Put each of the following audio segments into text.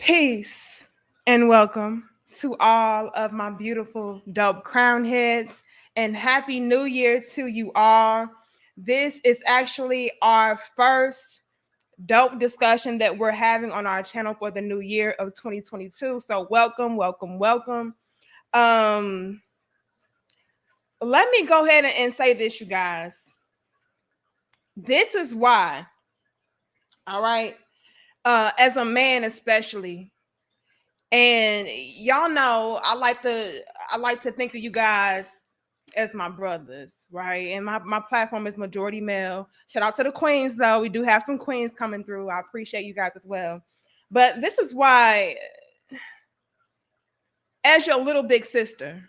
Peace and welcome to all of my beautiful dope crown heads, and happy new year to you all. This is actually our first dope discussion that we're having on our channel for the new year of 2022. So welcome, welcome, welcome. Um Let me go ahead and say this, you guys. This is why, all right, as a man especially. And y'all know I like to think of you guys as my brothers, right? And my platform is majority male. Shout out to the queens though. We do have some queens coming through. I appreciate you guys as well. But this is why, as your little big sister,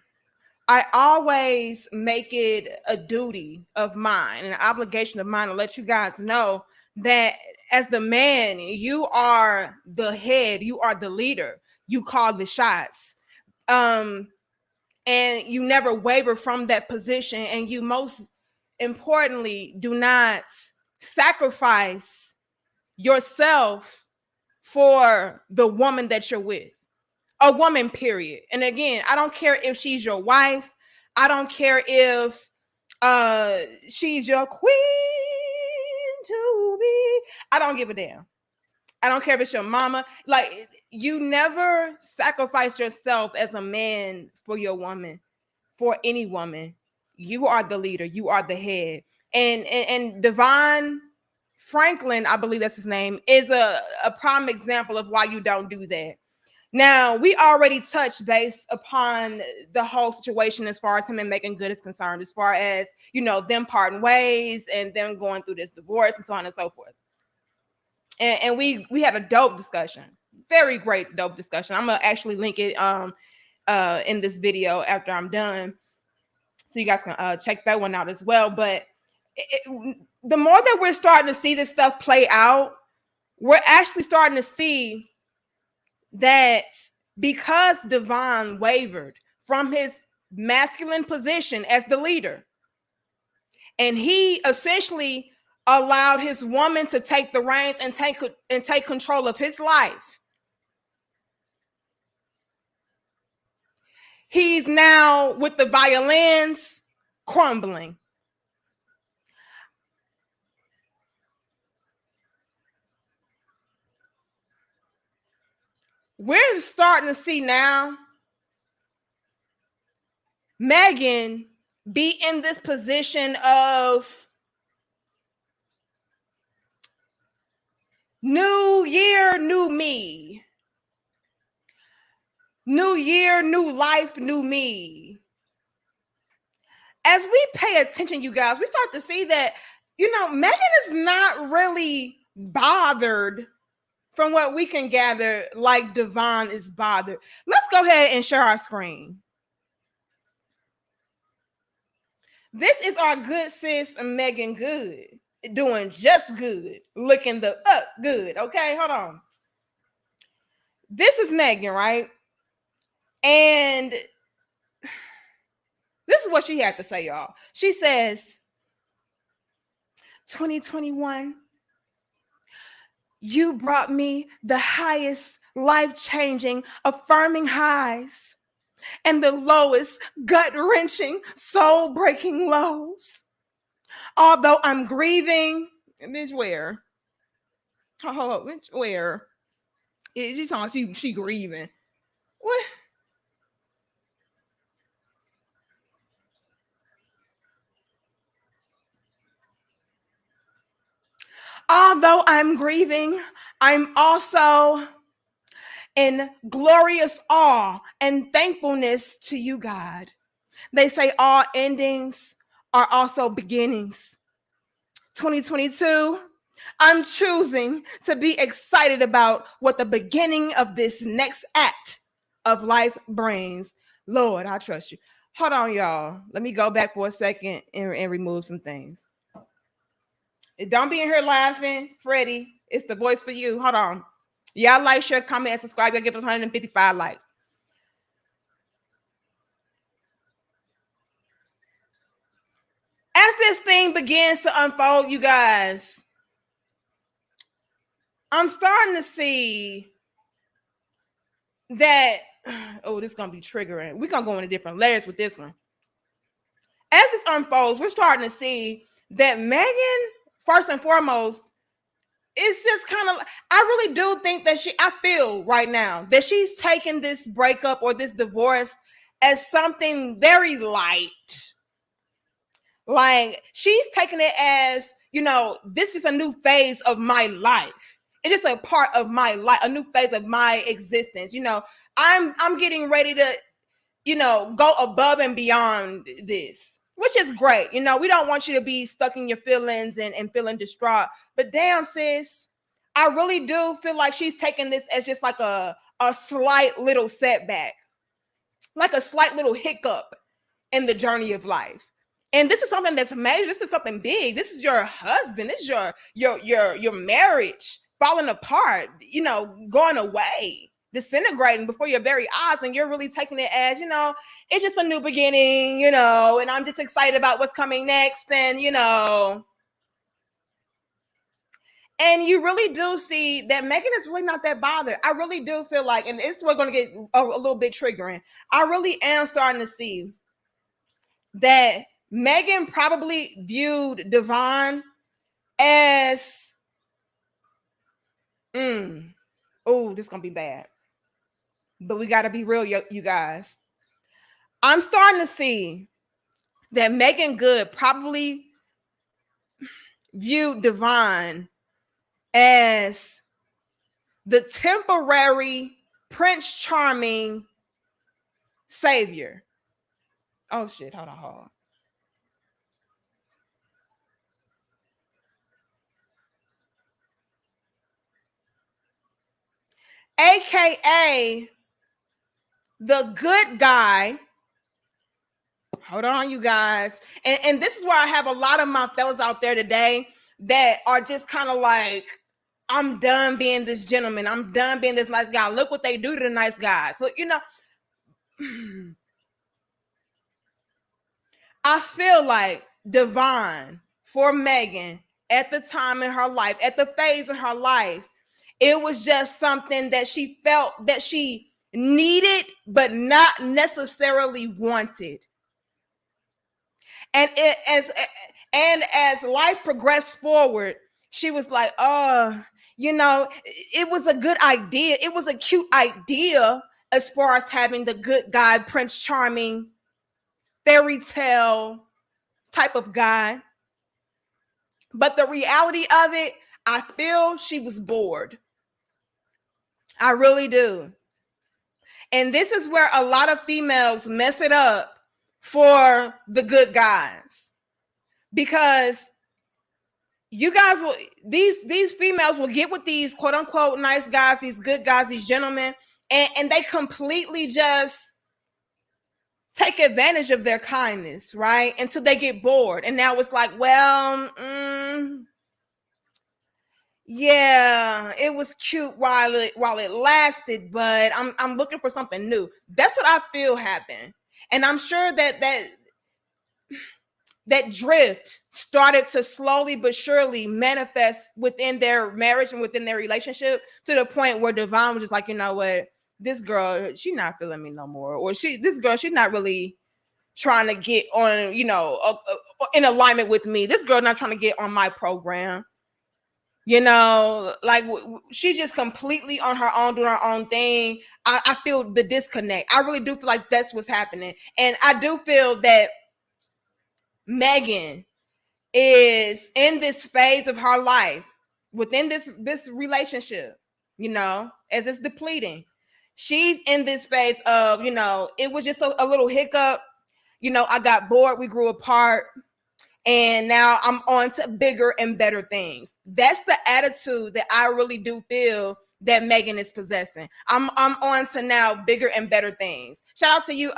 I always make it a duty of mine, an obligation of mine to let you guys know that as the man, you are the head, you are the leader, you call the shots. Um, and you never waver from that position, and you most importantly do not sacrifice yourself for the woman that you're with, a woman, period. And again, I don't care if she's your wife. I don't care if she's your queen to be. I don't give a damn. I don't care if it's your mama. Like, you never sacrifice yourself as a man for your woman, for any woman. You are the leader, you are the head. And Devon Franklin, I believe that's his name, is a prime example of why you don't do that. Now, we already touched base upon the whole situation as far as him and Megan Good is concerned, as far as, them parting ways and them going through this divorce and so on and so forth. And we had a dope discussion, very great dope discussion. I'm gonna actually link it in this video after I'm done, so you guys can check that one out as well. But the more that we're starting to see this stuff play out, we're actually starting to see that because Devon wavered from his masculine position as the leader, and he essentially allowed his woman to take the reins and take control of his life, he's now with the violins crumbling. We're starting to see now Megan be in this position of new year, new me. New year, new life, new me. As we pay attention, you guys, we start to see that, Megan is not really bothered, from what we can gather, like Devon is bothered. Let's go ahead and share our screen. This is our good sis, Megan Good, doing just good, looking the good. Okay, hold on. This is Megan, right? And this is what she had to say, y'all. She says, 2021, you brought me the highest, life-changing, affirming highs and the lowest, gut-wrenching, soul-breaking lows. Although I'm grieving, bitch, where? Oh, bitch, where? She's talking, she grieving. What? Although I'm grieving, I'm also in glorious awe and thankfulness to you, God. They say all endings are also beginnings. 2022, I'm choosing to be excited about what the beginning of this next act of life brings. Lord, I trust you. Hold on, y'all. Let me go back for a second and remove some things. Don't be in here laughing, Freddie. It's the voice for you. Hold on. Y'all like, share, comment, and subscribe. Y'all give us 155 likes. As this thing begins to unfold, you guys, I'm starting to see that, oh, this is gonna be triggering. We're gonna go into different layers with this one. As this unfolds, we're starting to see that Megan, first and foremost, is just kind of, I really do think that I feel right now that she's taking this breakup or this divorce as something very light. Like, she's taking it as, this is a new phase of my life. It is a part of my life, a new phase of my existence. I'm getting ready to, go above and beyond this, which is great. We don't want you to be stuck in your feelings and feeling distraught. But damn, sis, I really do feel like she's taking this as just like a slight little setback, like a slight little hiccup in the journey of life. And this is something that's major. This is something big. This is your husband. This is your marriage falling apart, going away, disintegrating before your very eyes. And you're really taking it as, it's just a new beginning, and I'm just excited about what's coming next. And, and you really do see that Megan is really not that bothered. I really do feel like, and it's we're going to get a little bit triggering. I really am starting to see that Megan probably viewed Devon as, oh, this is going to be bad. But we got to be real, you guys. I'm starting to see that Megan Good probably viewed Devon as the temporary Prince Charming savior. Oh, shit. Hold on. AKA the good guy. Hold on, you guys. And this is where I have a lot of my fellas out there today that are just kind of like, I'm done being this gentleman. I'm done being this nice guy. Look what they do to the nice guys. Look, I feel like Devon, for Megan, at the time in her life, at the phase in her life, it was just something that she felt that she needed, but not necessarily wanted. And as life progressed forward, she was like, it was a good idea. It was a cute idea as far as having the good guy, Prince Charming, fairy tale type of guy. But the reality of it, I feel she was bored. I really do. And this is where a lot of females mess it up for the good guys. Because you guys will, these females will get with these quote unquote nice guys, these good guys, these gentlemen, and they completely just take advantage of their kindness, right? Until they get bored. And now it's like, well, yeah, it was cute while it lasted, but I'm looking for something new. That's what I feel happened. And I'm sure that drift started to slowly but surely manifest within their marriage and within their relationship, to the point where Devon was just like, you know what, this girl, she's not feeling me no more. Or this girl, she's not really trying to get on, in alignment with me. This girl not trying to get on my program. Like she's just completely on her own, doing her own thing. I feel the disconnect. I really do feel like that's what's happening. And I do feel that Megan is in this phase of her life, within this relationship, as it's depleting. She's in this phase of, it was just a little hiccup. I got bored. We grew apart. And now I'm on to bigger and better things. That's the attitude that I really do feel that Megan is possessing. I'm on to now bigger and better things. Shout out to you,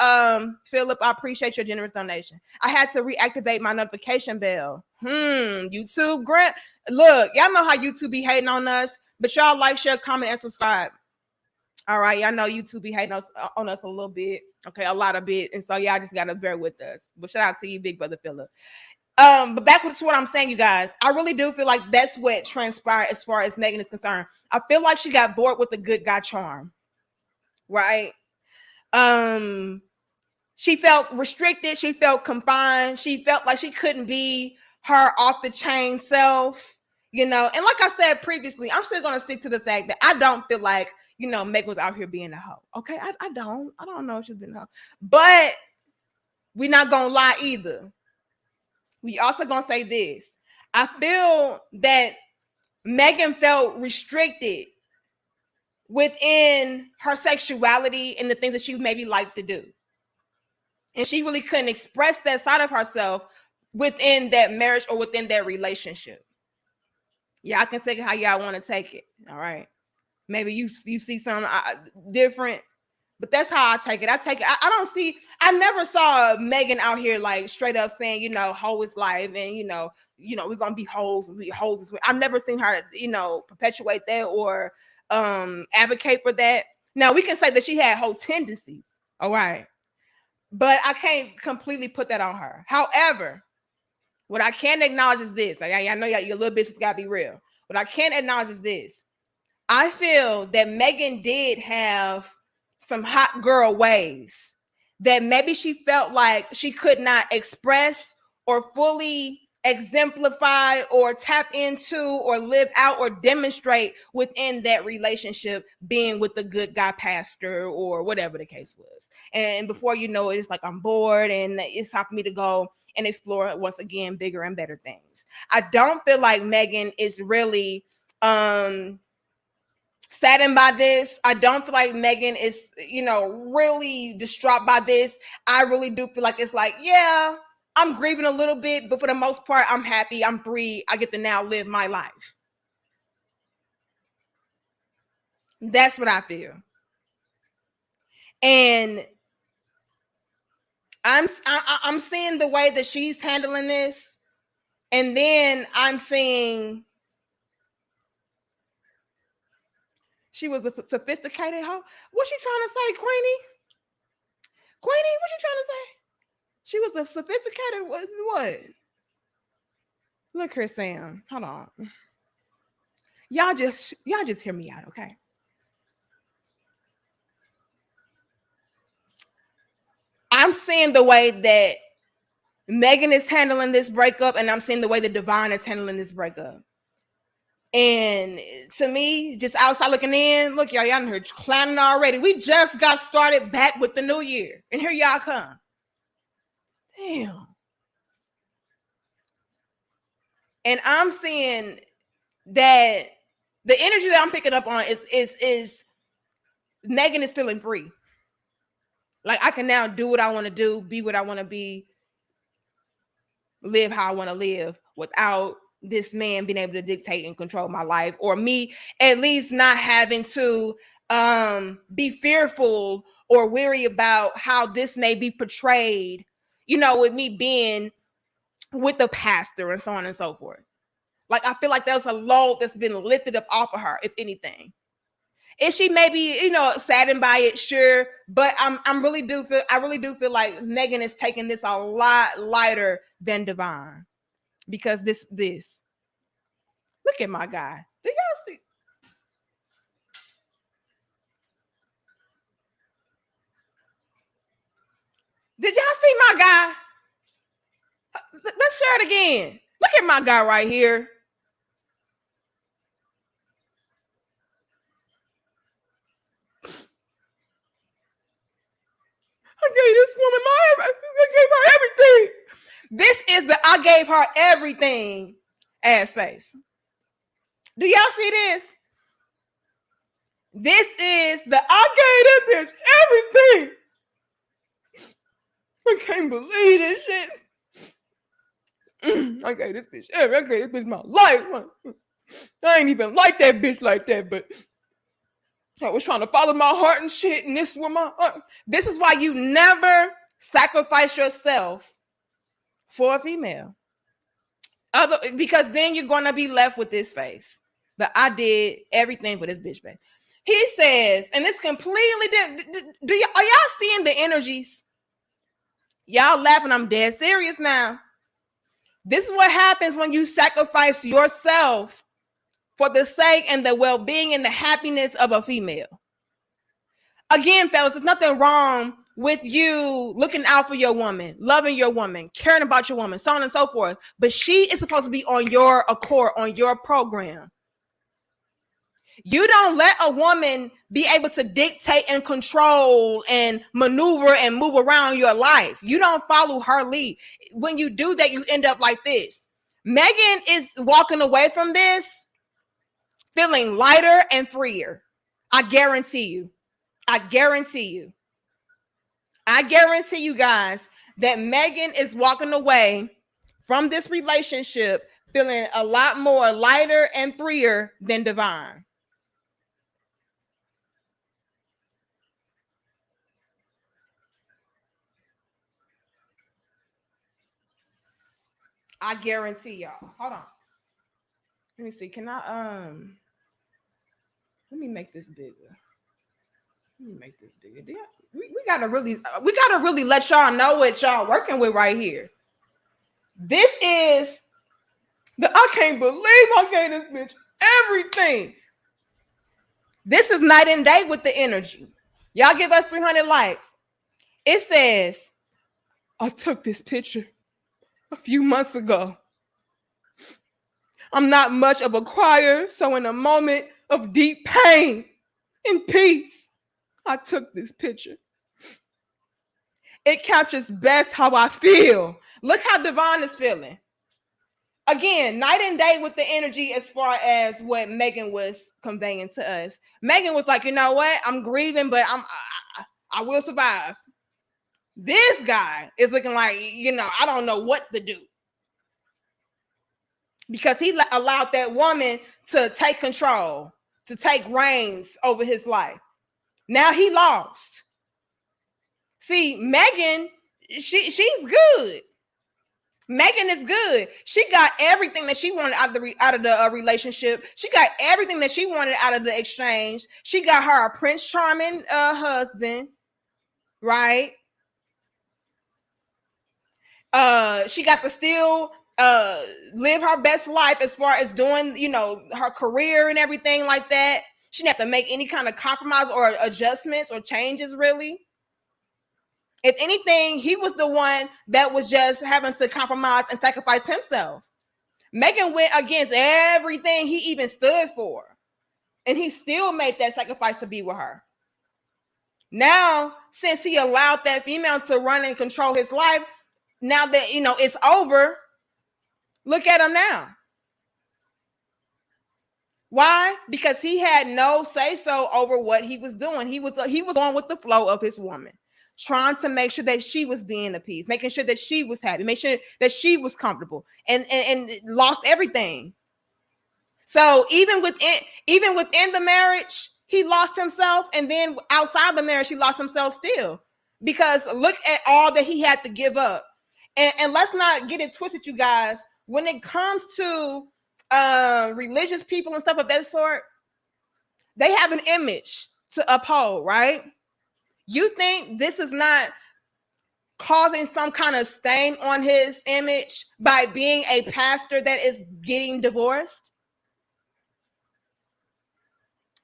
Philip. I appreciate your generous donation. I had to reactivate my notification bell. YouTube, Grant. Look, y'all know how YouTube be hating on us, but y'all like, share, comment, and subscribe. All right, y'all know YouTube be hating on us a little bit. Okay, a lot of bit. And so y'all just gotta bear with us. But shout out to you, big brother Philip. But back to what I'm saying, you guys, I really do feel like that's what transpired as far as Megan is concerned. I feel like she got bored with the good guy charm, right? Um, she felt restricted. She felt confined. She felt like she couldn't be her off the chain self, you know. And like I said previously, I'm still gonna stick to the fact that I don't feel like, you know, Meg was out here being a hoe. Okay, I don't know if she's been a hoe, but we're not gonna lie either. We also gonna say this. I feel that Megan felt restricted within her sexuality and the things that she maybe liked to do. And she really couldn't express that side of herself within that marriage or within that relationship. Yeah, I can take it how y'all want to take it. All right. Maybe you see something different, but that's how I take it. I take it. I don't see. I never saw Megan out here like straight up saying, you know, hoe is life, and we're gonna be hoes. We hoes. I've never seen her, you know, perpetuate that or advocate for that. Now we can say that she had hoe tendencies. All right, but I can't completely put that on her. However, what I can acknowledge is this. Like, I know your little business gotta be real. What I can acknowledge is this. I feel that Megan did have some hot girl ways that maybe she felt like she could not express or fully exemplify or tap into or live out or demonstrate within that relationship, being with the good guy pastor or whatever the case was. And before you know it, it's like I'm bored and it's time for me to go and explore once again bigger and better things. I don't feel like Megan is really saddened by this. I don't feel like Megan is, you know, really distraught by this. I really do feel like it's like, yeah, I'm grieving a little bit, but for the most part, I'm happy. I'm free. I get to now live my life. That's what I feel. And I'm seeing the way that she's handling this, and then I'm seeing she was a sophisticated hoe. What you trying to say, Queenie? Queenie, what you trying to say? She was a sophisticated what? Look here, Sam. Hold on. Y'all just hear me out, okay? I'm seeing the way that Megan is handling this breakup, and I'm seeing the way that Devon is handling this breakup. And to me, just outside looking in, look, y'all in here clowning already. We just got started back with the new year, and here y'all come. Damn. And I'm seeing that the energy that I'm picking up on is Megan is feeling free. Like, I can now do what I want to do, be what I want to be, live how I want to live without this man being able to dictate and control my life, or me at least not having to be fearful or worry about how this may be portrayed, you know, with me being with the pastor and so on and so forth. Like, I feel like there's a load that's been lifted up off of her, if anything. Is she maybe, you know, saddened by it? Sure, but I really do feel like Megan is taking this a lot lighter than Devon, because this look at my guy. Do y'all see? Did y'all see my guy? Let's share it again. Look at my guy right here. I gave this woman I gave her everything. This is the I gave her everything ass face. Do y'all see this? This is the I gave that bitch everything. I can't believe this shit. I gave this bitch everything. I gave this bitch my life. I ain't even like that bitch like that, but I was trying to follow my heart and shit, and this was my heart. This is why you never sacrifice yourself for a female. Because then you're gonna be left with this face. But I did everything for this bitch face. He says, and it's completely different. Are y'all seeing the energies? Y'all laughing? I'm dead serious now. This is what happens when you sacrifice yourself for the sake and the well-being and the happiness of a female. Again, fellas, there's nothing wrong with you looking out for your woman, loving your woman, caring about your woman, so on and so forth. But she is supposed to be on your accord, on your program. You don't let a woman be able to dictate and control and maneuver and move around your life. You don't follow her lead. When you do that, you end up like this. Megan is walking away from this feeling lighter and freer. I guarantee you. I guarantee you. I guarantee you guys that Megan is walking away from this relationship feeling a lot more lighter and freer than Devon. I guarantee y'all. Hold on. Let me see. Can I let me make this bigger. Let me make this bigger. We gotta really let y'all know what y'all working with right here. This is I can't believe I gave this bitch everything. This is night and day with the energy. Y'all give us 300 likes. It says, I took this picture a few months ago. I'm not much of a crier, so in a moment of deep pain and peace, I took this picture. It captures best how I feel. Look how Devon is feeling. Again, night and day with the energy as far as what Megan was conveying to us. Megan was like, you know what? I'm grieving, but I will survive. This guy is looking like, I don't know what to do. Because he allowed that woman to take control, to take reins over his life. Now he lost. See, Megan, she's good. Megan is good. She got everything that she wanted out of the relationship. She got everything that she wanted out of the exchange. She got her a Prince Charming husband, right? She got to still live her best life as far as doing, her career and everything like that. She didn't have to make any kind of compromise or adjustments or changes, really. If anything, he was the one that was just having to compromise and sacrifice himself. Megan went against everything he even stood for. And he still made that sacrifice to be with her. Now, since he allowed that female to run and control his life, now that, it's over, look at him now. Why? Because he had no say-so over what he was doing. He was going with the flow of his woman, trying to make sure that she was being appeased, making sure that she was happy, make sure that she was comfortable, and lost everything. So even within the marriage, he lost himself, and then outside the marriage, he lost himself still. Because look at all that he had to give up. And let's not get it twisted, you guys. When it comes to religious people and stuff of that sort, they have an image to uphold, right? You think this is not causing some kind of stain on his image by being a pastor that is getting divorced?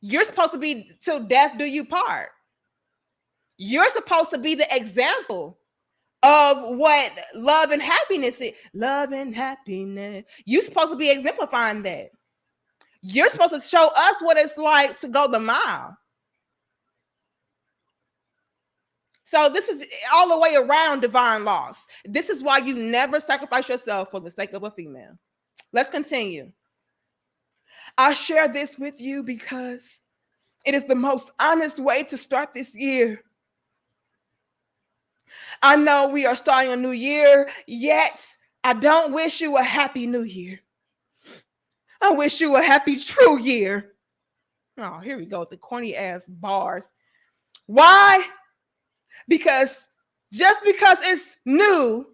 You're supposed to be till death do you part. You're supposed to be the example of what love and happiness is. Love and happiness. You're supposed to be exemplifying that. You're supposed to show us what it's like to go the mile. So this is all the way around divine loss. This is why you never sacrifice yourself for the sake of a female. Let's continue. I share this with you because it is the most honest way to start this year. I know we are starting a new year, yet I don't wish you a happy new year. I wish you a happy true year. Oh, here we go with the corny ass bars. Why? Because just because it's new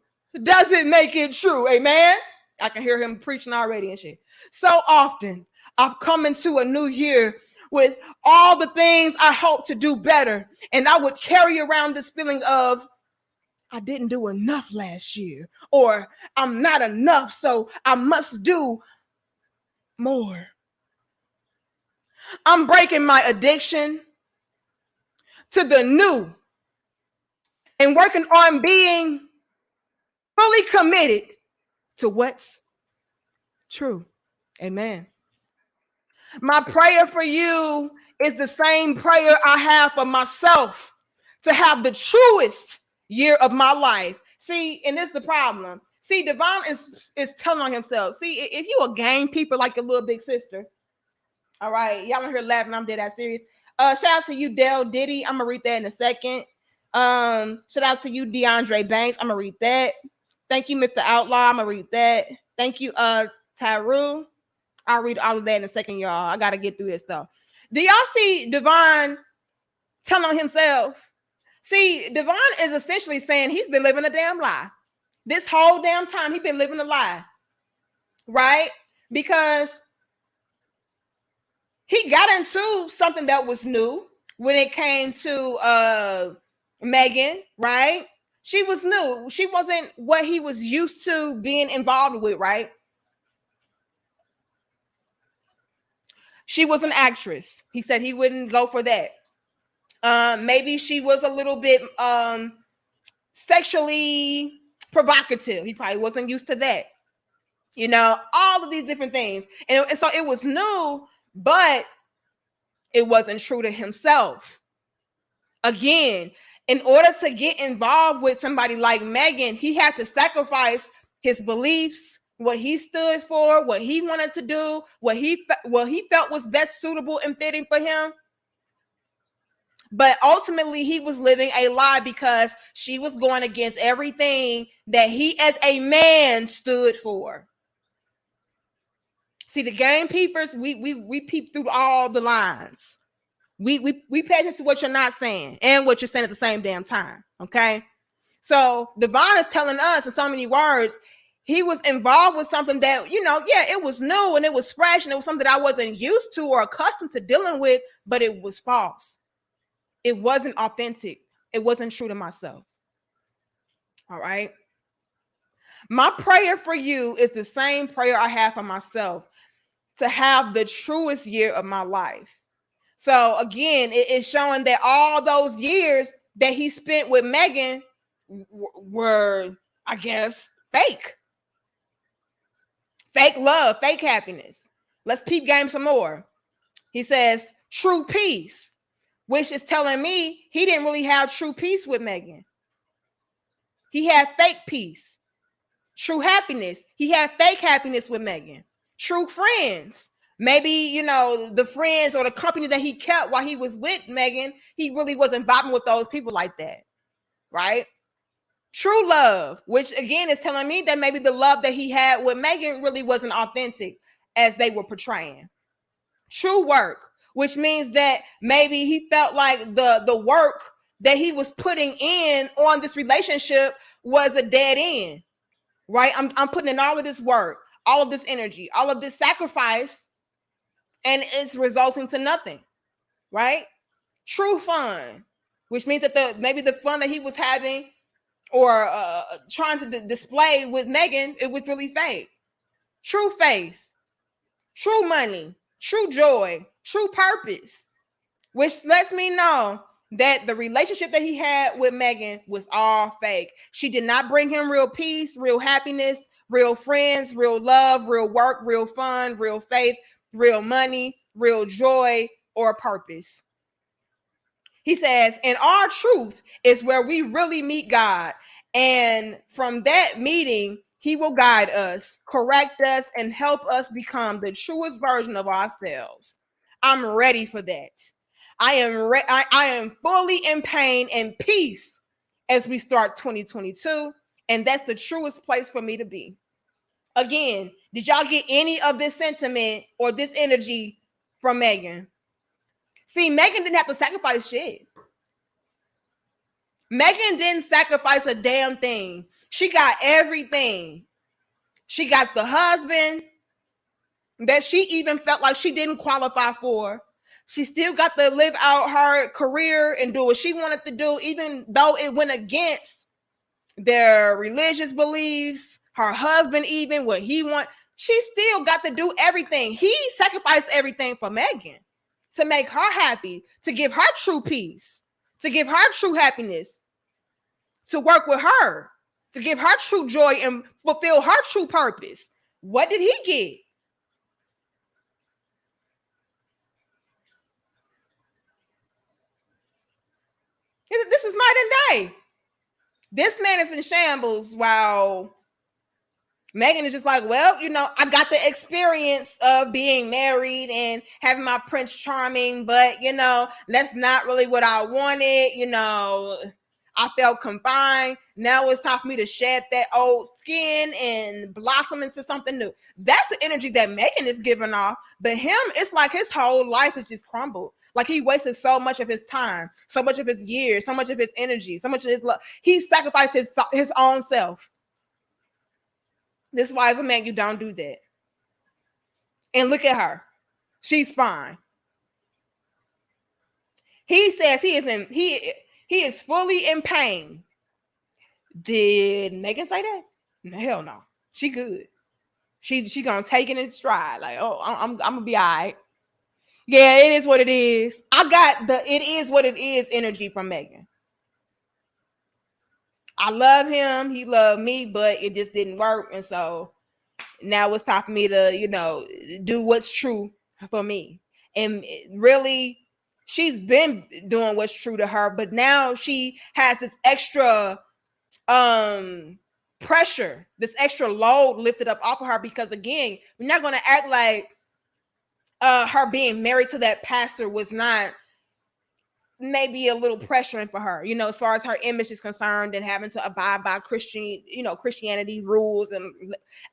doesn't make it true. Amen? I can hear him preaching already and shit. So often I've come into a new year with all the things I hope to do better. And I would carry around this feeling of, I didn't do enough last year, or I'm not enough, so I must do more. I'm breaking my addiction to the new and working on being fully committed to what's true. Amen. My prayer for you is the same prayer I have for myself, to have the truest year of my life. See, and this is the problem. See, Devon is telling on himself. See, if you a game people like your little big sister, all right, y'all in here laughing, I'm dead that serious. Shout out to you, Del Diddy. I'm gonna read that in a second. Shout out to you, DeAndre Banks. I'm gonna read that. Thank you, Mr. Outlaw. I'm gonna read that. Thank you, Tyru. I'll read all of that in a second, y'all. I gotta get through this stuff. Do y'all see Devon telling on himself? See, Devon is essentially saying he's been living a damn lie. This whole damn time, he's been living a lie. Right? Because he got into something that was new when it came to Megan, right? She was new. She wasn't what he was used to being involved with, right? She was an actress. He said he wouldn't go for that. Maybe she was a little bit sexually provocative. He probably wasn't used to that. You know, all of these different things. And so it was new, but it wasn't true to himself. Again, in order to get involved with somebody like Megan, he had to sacrifice his beliefs, what he stood for, what he wanted to do, what he felt was best suitable and fitting for him. But ultimately, he was living a lie because she was going against everything that he as a man stood for. See, the game peepers, we peep through all the lines. We pay attention to what you're not saying and what you're saying at the same damn time. Okay. So Devon is telling us in so many words, he was involved with something that, you know, yeah, it was new and it was fresh and it was something that I wasn't used to or accustomed to dealing with, but it was false. It wasn't authentic. It wasn't true to myself. All right. My prayer for you is the same prayer I have for myself, to have the truest year of my life. So again, it's showing that all those years that he spent with Megan were, I guess, fake. Fake love, fake happiness. Let's peep game some more. He says, true peace, which is telling me he didn't really have true peace with Megan. He had fake peace. True happiness. He had fake happiness with Megan. True friends. Maybe, you know, the friends or the company that he kept while he was with Megan, he really wasn't vibing with those people like that, right? True love, which again is telling me that maybe the love that he had with Megan really wasn't authentic as they were portraying. True work, which means that maybe he felt like the work that he was putting in on this relationship was a dead end, right? I'm putting in all of this work, all of this energy, all of this sacrifice, and it's resulting to nothing, right? True fun, which means that maybe the fun that he was having or trying to display with Megan, it was really fake. True faith, true money, true joy, true purpose, which lets me know that the relationship that he had with Megan was all fake. She did not bring him real peace, real happiness, real friends, real love, real work, real fun, real faith, real money, real joy, or purpose. He says, and our truth is where we really meet God. And from that meeting, he will guide us, correct us, and help us become the truest version of ourselves. I'm ready for that. I am fully in pain and peace as we start 2022. And that's the truest place for me to be. Again, did y'all get any of this sentiment or this energy from Megan? See, Megan didn't have to sacrifice shit. Megan didn't sacrifice a damn thing. She got everything. She got the husband that she even felt like she didn't qualify for. She still got to live out her career and do what she wanted to do, even though it went against their religious beliefs, her husband, even what he want. She still got to do everything. He sacrificed everything for Megan to make her happy, to give her true peace, to give her true happiness, to work with her, to give her true joy and fulfill her true purpose. What did he get? This is night and day. This man is in shambles while Megan is just like, well, I got the experience of being married and having my Prince Charming, but, that's not really what I wanted. I felt confined. Now it's time for me to shed that old skin and blossom into something new. That's the energy that Megan is giving off. But him, it's like his whole life is just crumbled. Like he wasted so much of his time, so much of his years, so much of his energy, so much of his love. He sacrificed his own self. This is why, as a man, you don't do that. And look at her. She's fine. He says he is fully in pain. Did Megan say that? Hell no. She good. She gonna take it in stride. Like, oh, I'm gonna be all right. Yeah, it is what it is. I got the it is what it is energy from Megan. I love him. He loved me, but it just didn't work. And so now it's time for me to, do what's true for me. And really, she's been doing what's true to her, but now she has this extra pressure, this extra load lifted up off of her, because again, we're not going to act like her being married to that pastor was not maybe a little pressuring for her, as far as her image is concerned and having to abide by Christianity rules. And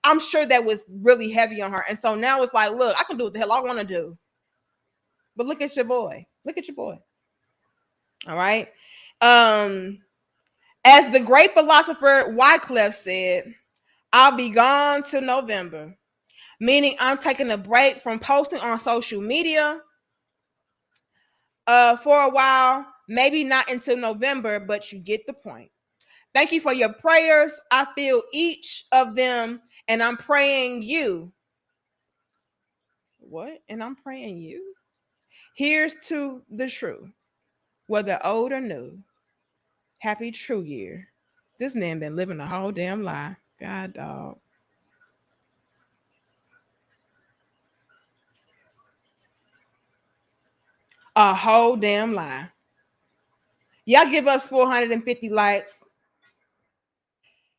I'm sure that was really heavy on her. And so now it's like, look, I can do what the hell I want to do. But look at your boy. Look at your boy. All right. As the great philosopher Wycliffe said, I'll be gone till November, meaning I'm taking a break from posting on social media for a while, maybe not until November, but you get the point. Thank you for your prayers. I feel each of them, and I'm praying you. What? And I'm praying you? Here's to the true, whether old or new. Happy True Year. This man been living a whole damn lie. God, dog. A whole damn lie. Y'all give us 450 likes.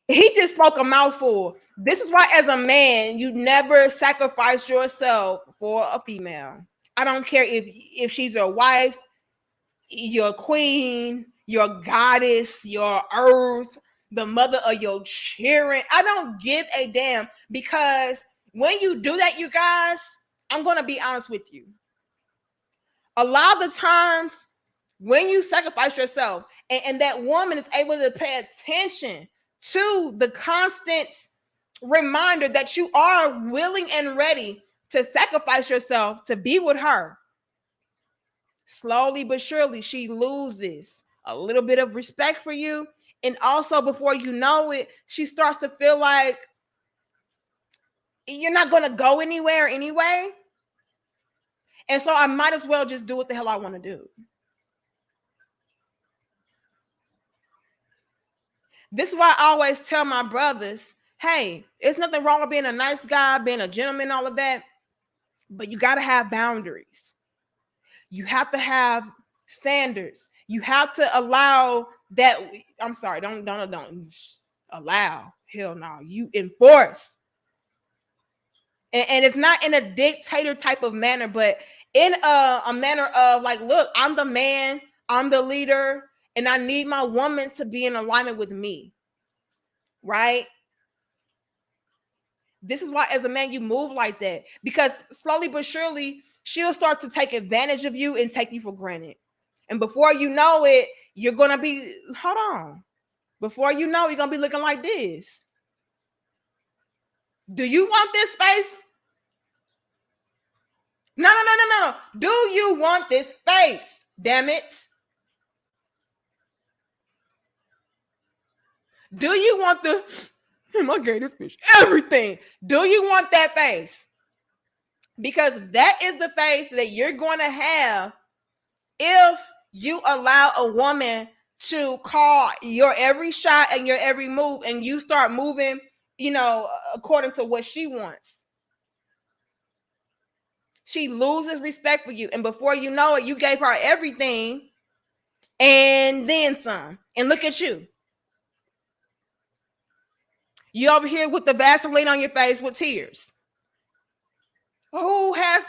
He just spoke a mouthful. This is why, as a man, you never sacrifice yourself for a female. I don't care if she's your wife, your queen, your goddess, your earth, the mother of your children. I don't give a damn, because when you do that, you guys, I'm going to be honest with you. A lot of the times when you sacrifice yourself and that woman is able to pay attention to the constant reminder that you are willing and ready to sacrifice yourself to be with her, slowly but surely she loses a little bit of respect for you. And also, before you know it, she starts to feel like you're not going to go anywhere anyway. And so I might as well just do what the hell I want to do. This is why I always tell my brothers, hey, it's nothing wrong with being a nice guy, being a gentleman, all of that, but you got to have boundaries. You have to have standards. You have to allow that. I'm sorry, don't allow. Hell no, you enforce. And it's not in a dictator type of manner, but in a manner of like, look, I'm the man, I'm the leader, and I need my woman to be in alignment with me, right? This is why, as a man, you move like that, because slowly but surely, she'll start to take advantage of you and take you for granted. And before you know it, you're going to be, hold on. Before you know, you're going to be looking like this. Do you want this face? No. Do you want this face? Damn it. Do you want I gave this bitch everything. Do you want that face? Because that is the face that you're going to have if You allow a woman to call your every shot and your every move, and you start moving, according to what she wants. She loses respect for you. And before you know it, you gave her everything and then some. And look at you. You over here with the Vaseline on your face with tears. Who has...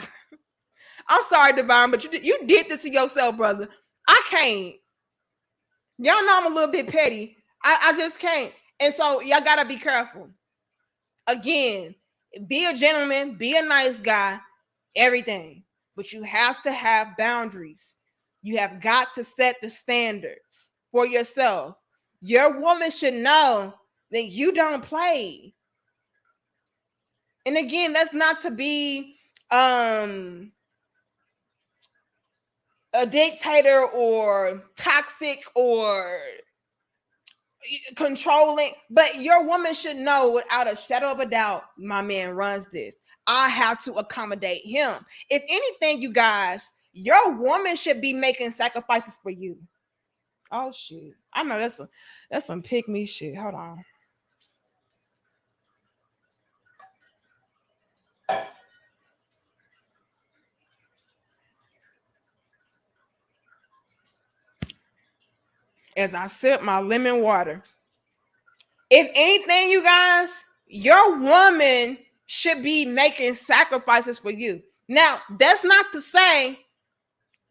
I'm sorry, Devon, but you did this to yourself, brother. I can't. Y'all know I'm a little bit petty. I just can't. And so y'all gotta be careful. Again, be a gentleman, be a nice guy, everything. But you have to have boundaries. You have got to set the standards for yourself. Your woman should know that you don't play. And again, that's not to be a dictator or toxic or controlling, but your woman should know without a shadow of a doubt, my man runs this. I have to accommodate him. If anything, you guys, your woman should be making sacrifices for you. Oh shit. I know that's some pick me shit. Hold on. As I sip my lemon water. If anything, you guys, your woman should be making sacrifices for you. Now, that's not to say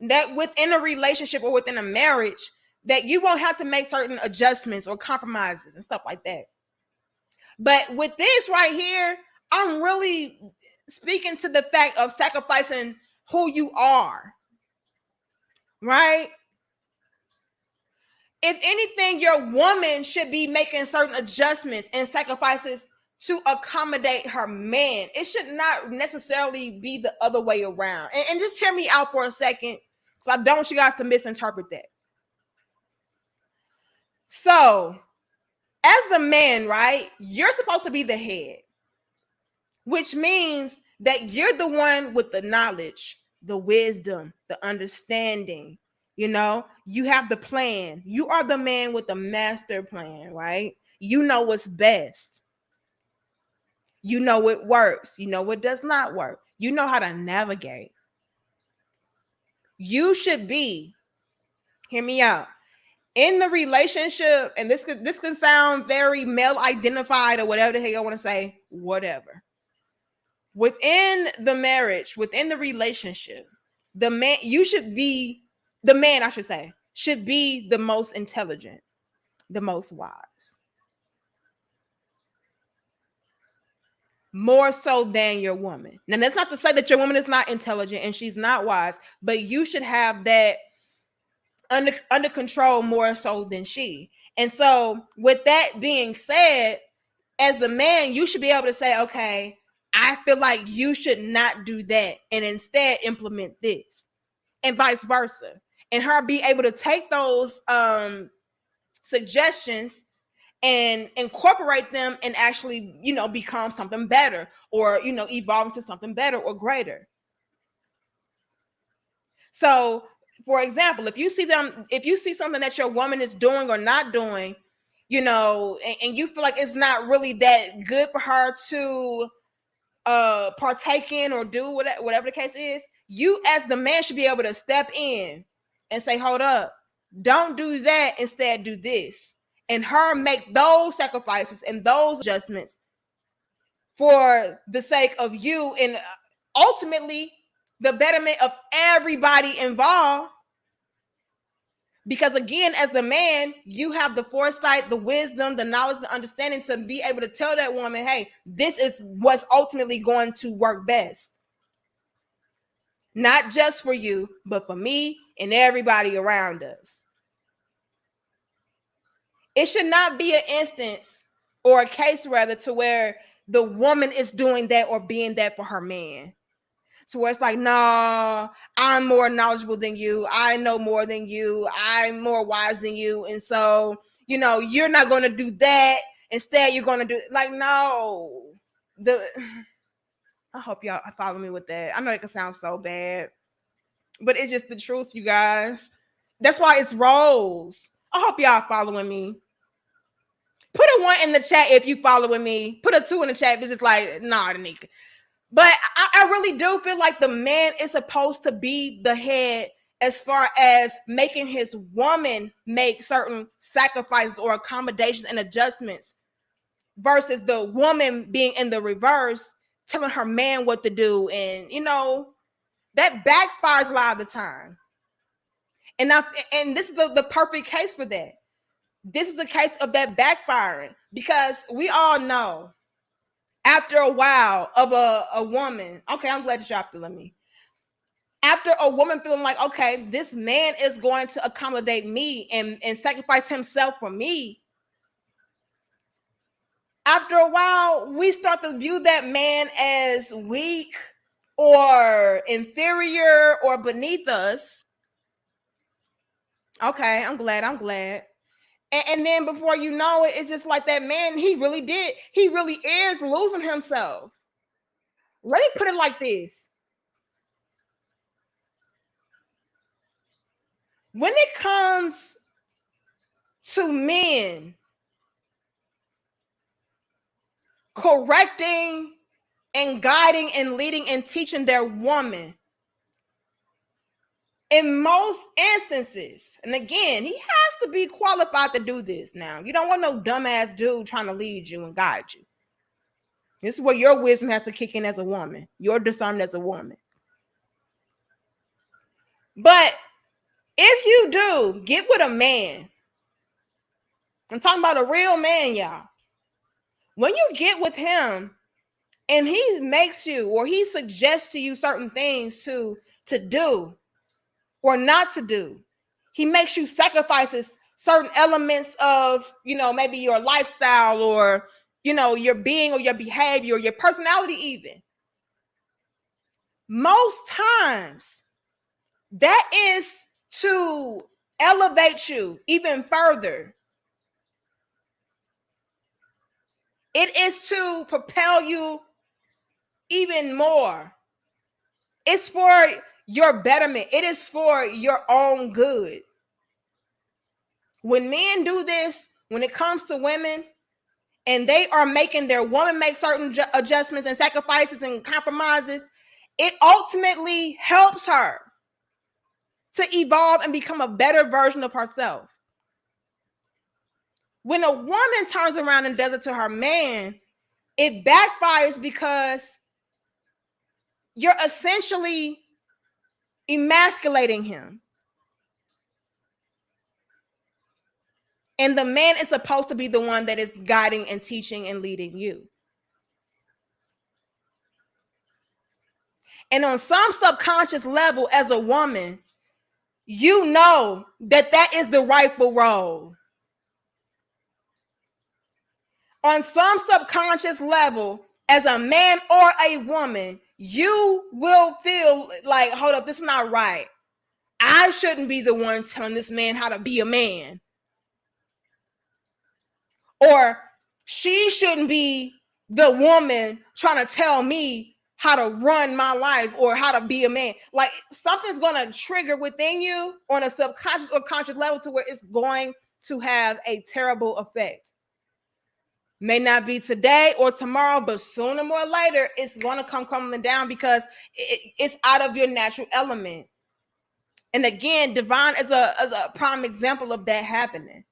that within a relationship or within a marriage that you won't have to make certain adjustments or compromises and stuff like that. But with this right here, I'm really speaking to the fact of sacrificing who you are, right? If anything, your woman should be making certain adjustments and sacrifices to accommodate her man. It should not necessarily be the other way around. And just hear me out for a second, because I don't want you guys to misinterpret that. So, as the man, right, you're supposed to be the head, which means that you're the one with the knowledge, the wisdom, the understanding. You have the plan. You are the man with the master plan, right? You know what's best. You know what works. You know what does not work. You know how to navigate. You should be, hear me out, in the relationship, and this can sound very male identified or whatever the hell you want to say, whatever. Within the marriage, within the relationship, the man I should say, should be the most intelligent, the most wise. More so than your woman. Now, that's not to say that your woman is not intelligent and she's not wise, but you should have that under control more so than she. And so, with that being said, as the man, you should be able to say, okay, I feel like you should not do that and instead implement this, and vice versa. And her be able to take those suggestions and incorporate them and actually, become something better, or, evolve into something better or greater. So, for example, if you see something that your woman is doing or not doing, and you feel like it's not really that good for her to partake in or do whatever the case is, you as the man should be able to step in and say, hold up, don't do that, instead do this, and her make those sacrifices and those adjustments for the sake of you and ultimately the betterment of everybody involved. Because again, as the man, you have the foresight, the wisdom, the knowledge, the understanding to be able to tell that woman, hey, this is what's ultimately going to work best. Not just for you, but for me and everybody around us. It should not be an instance or a case rather to where the woman is doing that or being that for her man. So where it's like, no, I'm more knowledgeable than you. I know more than you. I'm more wise than you. And so, you're not going to do that. Instead, you're going to do like, no. I hope y'all follow me with that. I know it can sound so bad, but it's just the truth, you guys. That's why it's roles. I hope y'all following me. Put a 1 in the chat if you following me. Put a 2 in the chat if it's just like, nah, the nigga. But I really do feel like the man is supposed to be the head as far as making his woman make certain sacrifices or accommodations and adjustments versus the woman being in the reverse, telling her man what to do. And, that backfires a lot of the time. And this is the perfect case for that. This is the case of that backfiring, because we all know after a while of a woman, okay, I'm glad you dropped it. Let me. After a woman feeling like, okay, this man is going to accommodate me and sacrifice himself for me. After a while, we start to view that man as weak or inferior or beneath us. Okay, I'm glad. And then before you know it, it's just like that man, he really is losing himself. Let me put it like this. When it comes to men correcting and guiding and leading and teaching their woman, in most instances, and again, he has to be qualified to do this. Now, you don't want no dumbass dude trying to lead you and guide you. This is where your wisdom has to kick in as a woman, your discernment as a woman. But if you do get with a man, I'm talking about a real man, y'all. When you get with him and he makes you or he suggests to you certain things to do or not to do, he makes you sacrifices certain elements of, maybe your lifestyle or, your being or your behavior or your personality even. Most times that is to elevate you even further. It is to propel you even more. It's for your betterment. It is for your own good. When men do this, when it comes to women, and they are making their woman make certain adjustments and sacrifices and compromises, it ultimately helps her to evolve and become a better version of herself. When a woman turns around and does it to her man, it backfires because you're essentially emasculating him. And the man is supposed to be the one that is guiding and teaching and leading you. And on some subconscious level, as a woman, you know that is the rightful role. On some subconscious level, as a man or a woman, you will feel like, hold up, this is not right. I shouldn't be the one telling this man how to be a man. Or she shouldn't be the woman trying to tell me how to run my life or how to be a man. Like, something's going to trigger within you on a subconscious or conscious level to where it's going to have a terrible effect. May not be today or tomorrow, but sooner or later, it's going to come crumbling down because it's out of your natural element. And again, Devon is a prime example of that happening.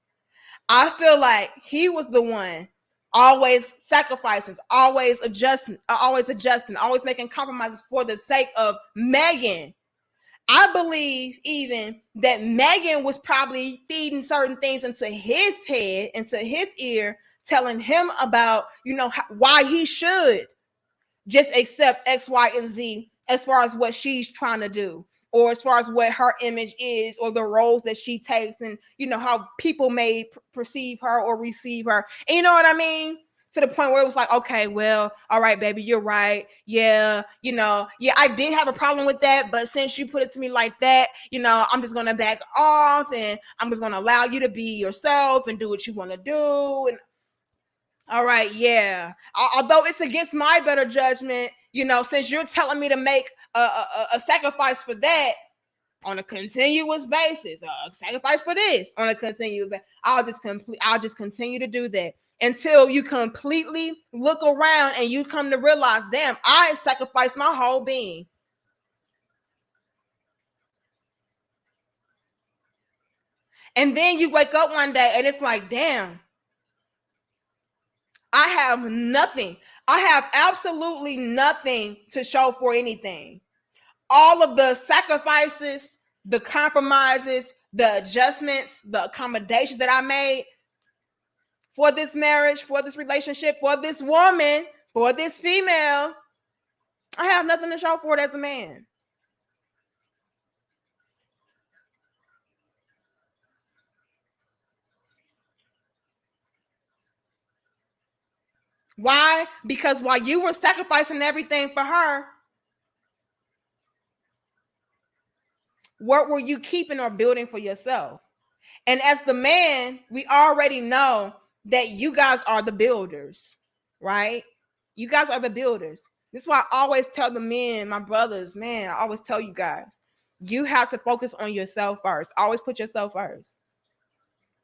I feel like he was the one always sacrificing, always adjusting, always making compromises for the sake of Megan. I believe even that Megan was probably feeding certain things into his head, into his ear, telling him about, why he should just accept X, Y, and Z as far as what she's trying to do, or as far as what her image is, or the roles that she takes, and how people may perceive her or receive her. And you know what I mean? To the point where it was like, okay, well, all right, baby, you're right. Yeah, I did have a problem with that, but since you put it to me like that, I'm just gonna back off and I'm just gonna allow you to be yourself and do what you want to do. And all right, yeah. Although it's against my better judgment, since you're telling me to make a sacrifice for that, on a continuous basis, sacrifice for this on a continuous basis. I'll just continue to do that until you completely look around and you come to realize, damn, I sacrificed my whole being. And then you wake up one day and it's like, damn, I have nothing. I have absolutely nothing to show for anything. All of the sacrifices, the compromises, the adjustments, the accommodations that I made for this marriage, for this relationship, for this woman, for this female, I have nothing to show for it as a man. Why? Because while you were sacrificing everything for her, what were you keeping or building for yourself? And as the man, we already know that you guys are the builders, right? You guys are the builders. This is why I always tell the men, my brothers, man, I always tell you guys, you have to focus on yourself first. Always put yourself first.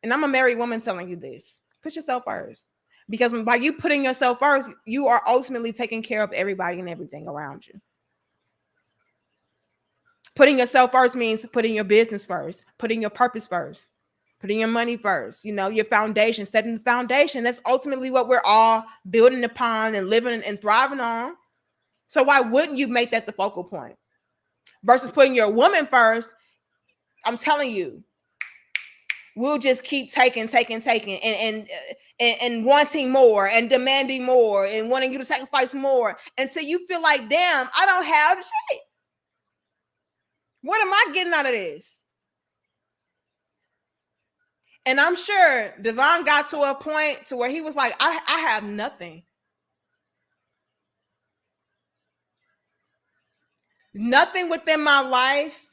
And I'm a married woman telling you this. Put yourself first. Because by you putting yourself first, you are ultimately taking care of everybody and everything around you. Putting yourself first means putting your business first, putting your purpose first, putting your money first, your foundation, setting the foundation. That's ultimately what we're all building upon and living and thriving on. So why wouldn't you make that the focal point? Versus putting your woman first, I'm telling you, we'll just keep taking and wanting more and demanding more and wanting you to sacrifice more until you feel like, damn, I don't have shit. What am I getting out of this? And I'm sure Devon got to a point to where he was like, I have nothing. Nothing within my life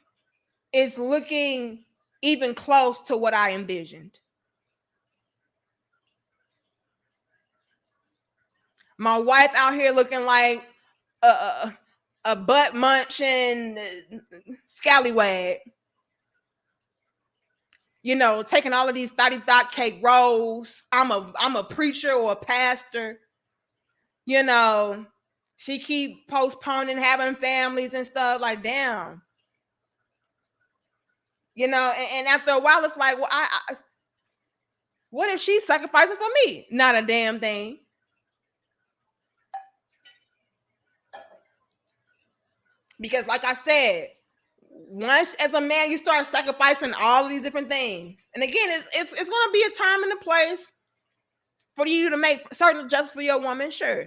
is looking even close to what I envisioned. My wife out here looking like a butt munching scallywag. Taking all of these 30 thought cake rolls. I'm a preacher or a pastor. She keep postponing having families and stuff. Like, damn. And after a while, it's like, well, I what if she's sacrificing for me? Not a damn thing. Because like I said, once as a man, you start sacrificing all of these different things. And again, it's going to be a time and a place for you to make certain adjustments for your woman, sure.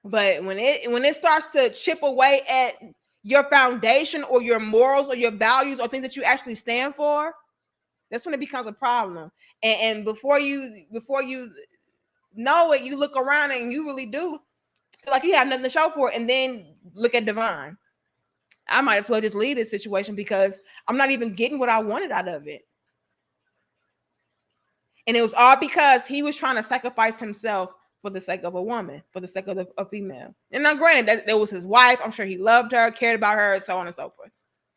But when it starts to chip away at your foundation or your morals or your values or things that you actually stand for, that's when it becomes a problem. And before you know it, you look around and you really do feel like you have nothing to show for it. And then look at Devon. I might as well just leave this situation because I'm not even getting what I wanted out of it. And it was all because he was trying to sacrifice himself for the sake of a woman, for the sake of a female. And now granted, that was his wife. I'm sure he loved her, cared about her, and so on and so forth.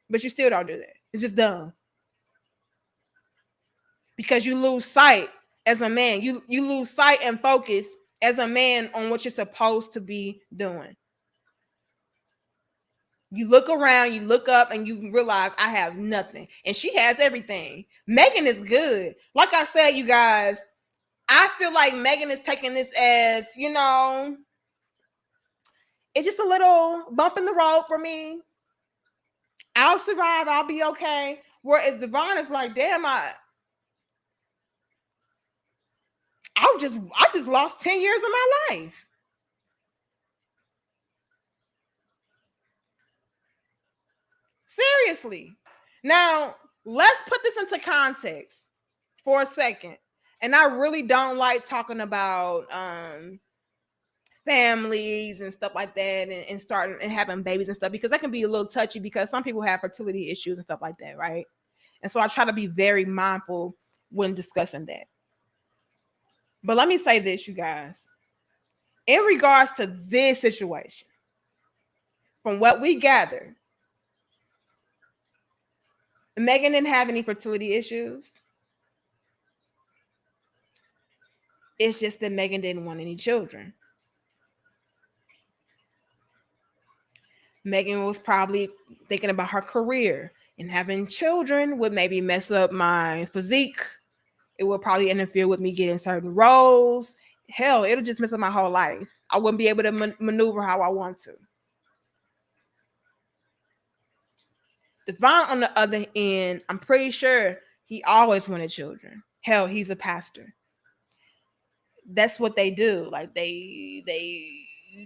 But you still don't do that. It's just dumb. Because you lose sight as a man. You lose sight and focus as a man on what you're supposed to be doing. You look around, you look up, and you realize I have nothing. And she has everything. Megan is good. Like I said, you guys, I feel like Megan is taking this as, it's just a little bump in the road for me. I'll survive. I'll be okay. Whereas Devon is like, damn, I just lost 10 years of my life. Seriously. Now, let's put this into context for a second. And I really don't like talking about families and stuff like that and starting and having babies and stuff because that can be a little touchy because some people have fertility issues and stuff like that, right? And so I try to be very mindful when discussing that. But let me say this, you guys. In regards to this situation, from what we gather, Megan didn't have any fertility issues. It's just that Megan didn't want any children. Megan was probably thinking about her career, and having children would maybe mess up my physique. It would probably interfere with me getting certain roles. Hell, it'll just mess up my whole life. I wouldn't be able to maneuver how I want to. Devon, on the other end, I'm pretty sure he always wanted children. Hell, he's a pastor. That's what they do. Like they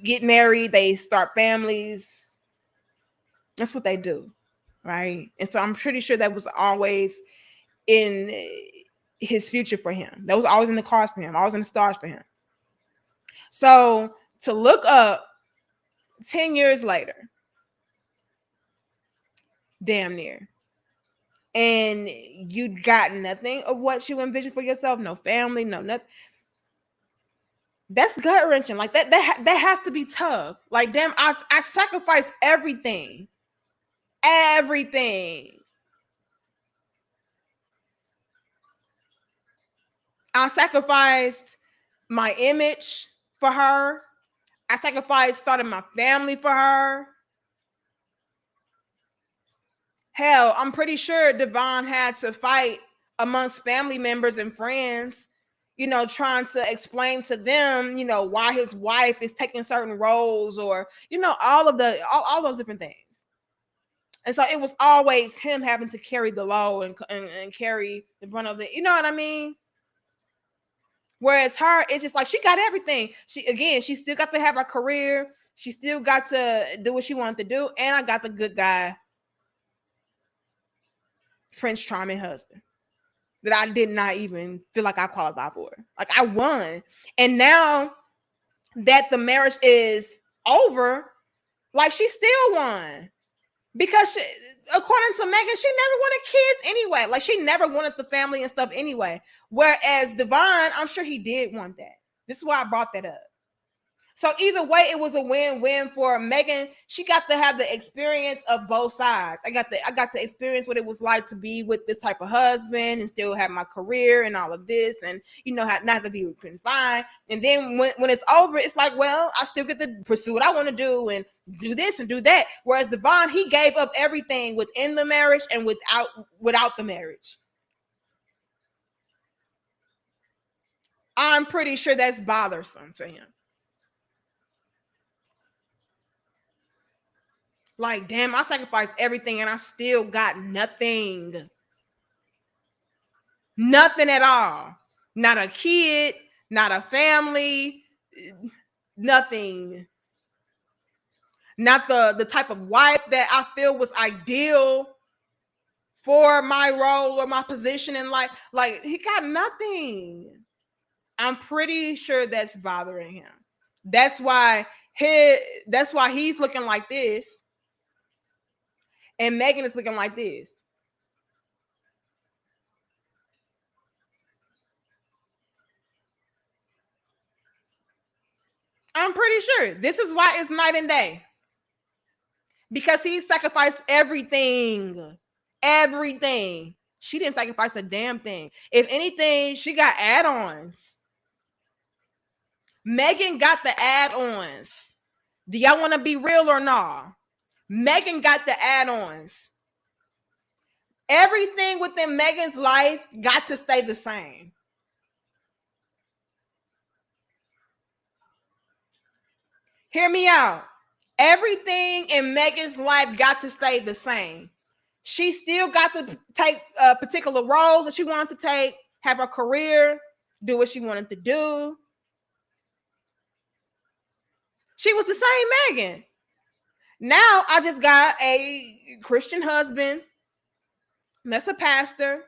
get married, they start families. That's what they do, right? And so I'm pretty sure that was always in his future for him. That was always in the cards for him, always in the stars for him. So to look up 10 years later, damn near, and you got nothing of what you envisioned for yourself, no family, no nothing. That's gut wrenching. Like that has to be tough. Like, damn, I sacrificed everything. Everything. I sacrificed my image for her. I sacrificed starting my family for her. Hell, I'm pretty sure Devon had to fight amongst family members and friends, trying to explain to them, why his wife is taking certain roles, or, all those different things. And so it was always him having to carry the load and carry the brunt of it. You know what I mean? Whereas her, it's just like she got everything. She still got to have a career. She still got to do what she wanted to do. And I got the good guy, Prince Charming husband, that I did not even feel like I qualified for. Like, I won. And now that the marriage is over, like, she still won. Because according to Megan, she never wanted kids anyway. Like, she never wanted the family and stuff anyway. Whereas Devon, I'm sure he did want that. This is why I brought that up. So either way, it was a win-win for Megan. She got to have the experience of both sides. I got to experience what it was like to be with this type of husband and still have my career and all of this, and not to be confined. And then when it's over, it's like, well, I still get to pursue what I want to do and do this and do that. Whereas Devon, he gave up everything within the marriage and without the marriage. I'm pretty sure that's bothersome to him. Like, damn, I sacrificed everything and I still got nothing. Nothing at all. Not a kid, not a family, nothing. Not the type of wife that I feel was ideal for my role or my position in life. Like, he got nothing. I'm pretty sure that's bothering him. That's why he's looking like this. And Megan is looking like this. I'm pretty sure this is why it's night and day. Because he sacrificed everything. Everything. She didn't sacrifice a damn thing. If anything, she got add-ons. Megan got the add-ons. Do y'all want to be real or not? Megan got the add-ons. Everything within Megan's life got to stay the same. Hear me out. Everything in Megan's life got to stay the same. She still got to take particular roles that she wanted to take, have a career, do what she wanted to do. She was the same Megan. Now I just got a Christian husband. That's a pastor.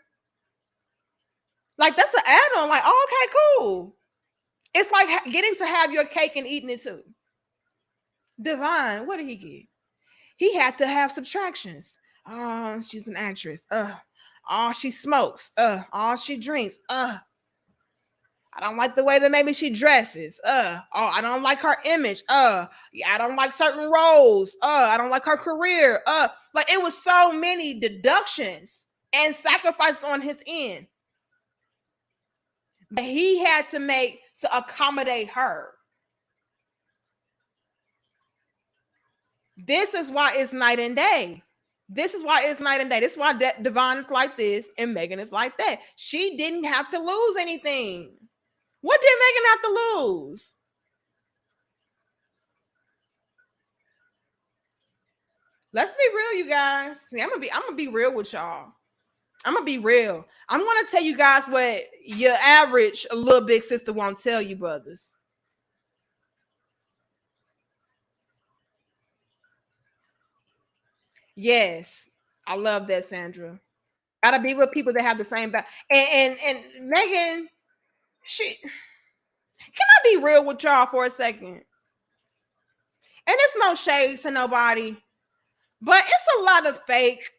Like, that's an add-on. Like, oh, okay, cool. It's like getting to have your cake and eating it too. Devon, what did he get? He had to have subtractions. Oh, she's an actress. Oh, she smokes. Oh, she drinks. I don't like the way that maybe she dresses. Oh, I don't like her image. Yeah, I don't like certain roles. I don't like her career. Like, it was so many deductions and sacrifices on his end that he had to make to accommodate her. This is why it's night and day. This is why it's night and day. This is why Devon is like this and Megan is like that. She didn't have to lose anything. What did Megan have to lose? Let's be real, you guys. See, I'm gonna be real with y'all. I'm gonna be real. I'm gonna tell you guys what your average little big sister won't tell you, brothers. Yes, I love that, Sandra. Gotta be with people that have the same back. And Megan, she can I be real with y'all for a second? And it's no shade to nobody, but it's a lot of fake.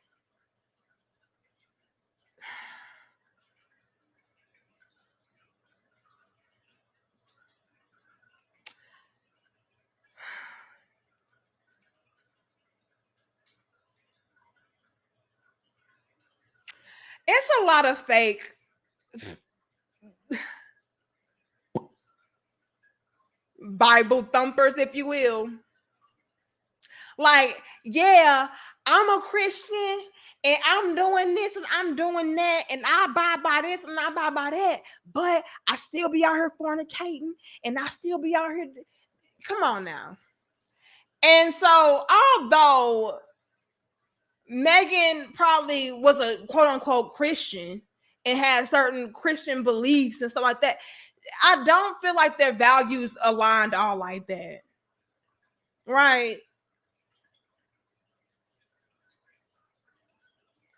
It's a lot of fake Bible thumpers, if you will. Like, yeah, I'm a Christian and I'm doing this and I'm doing that and I abide by this and I abide by that, but I still be out here fornicating and I still be out here. Come on now. And so, although Megan probably was a quote unquote Christian and had certain Christian beliefs and stuff like that, I don't feel like their values aligned all like that. Right.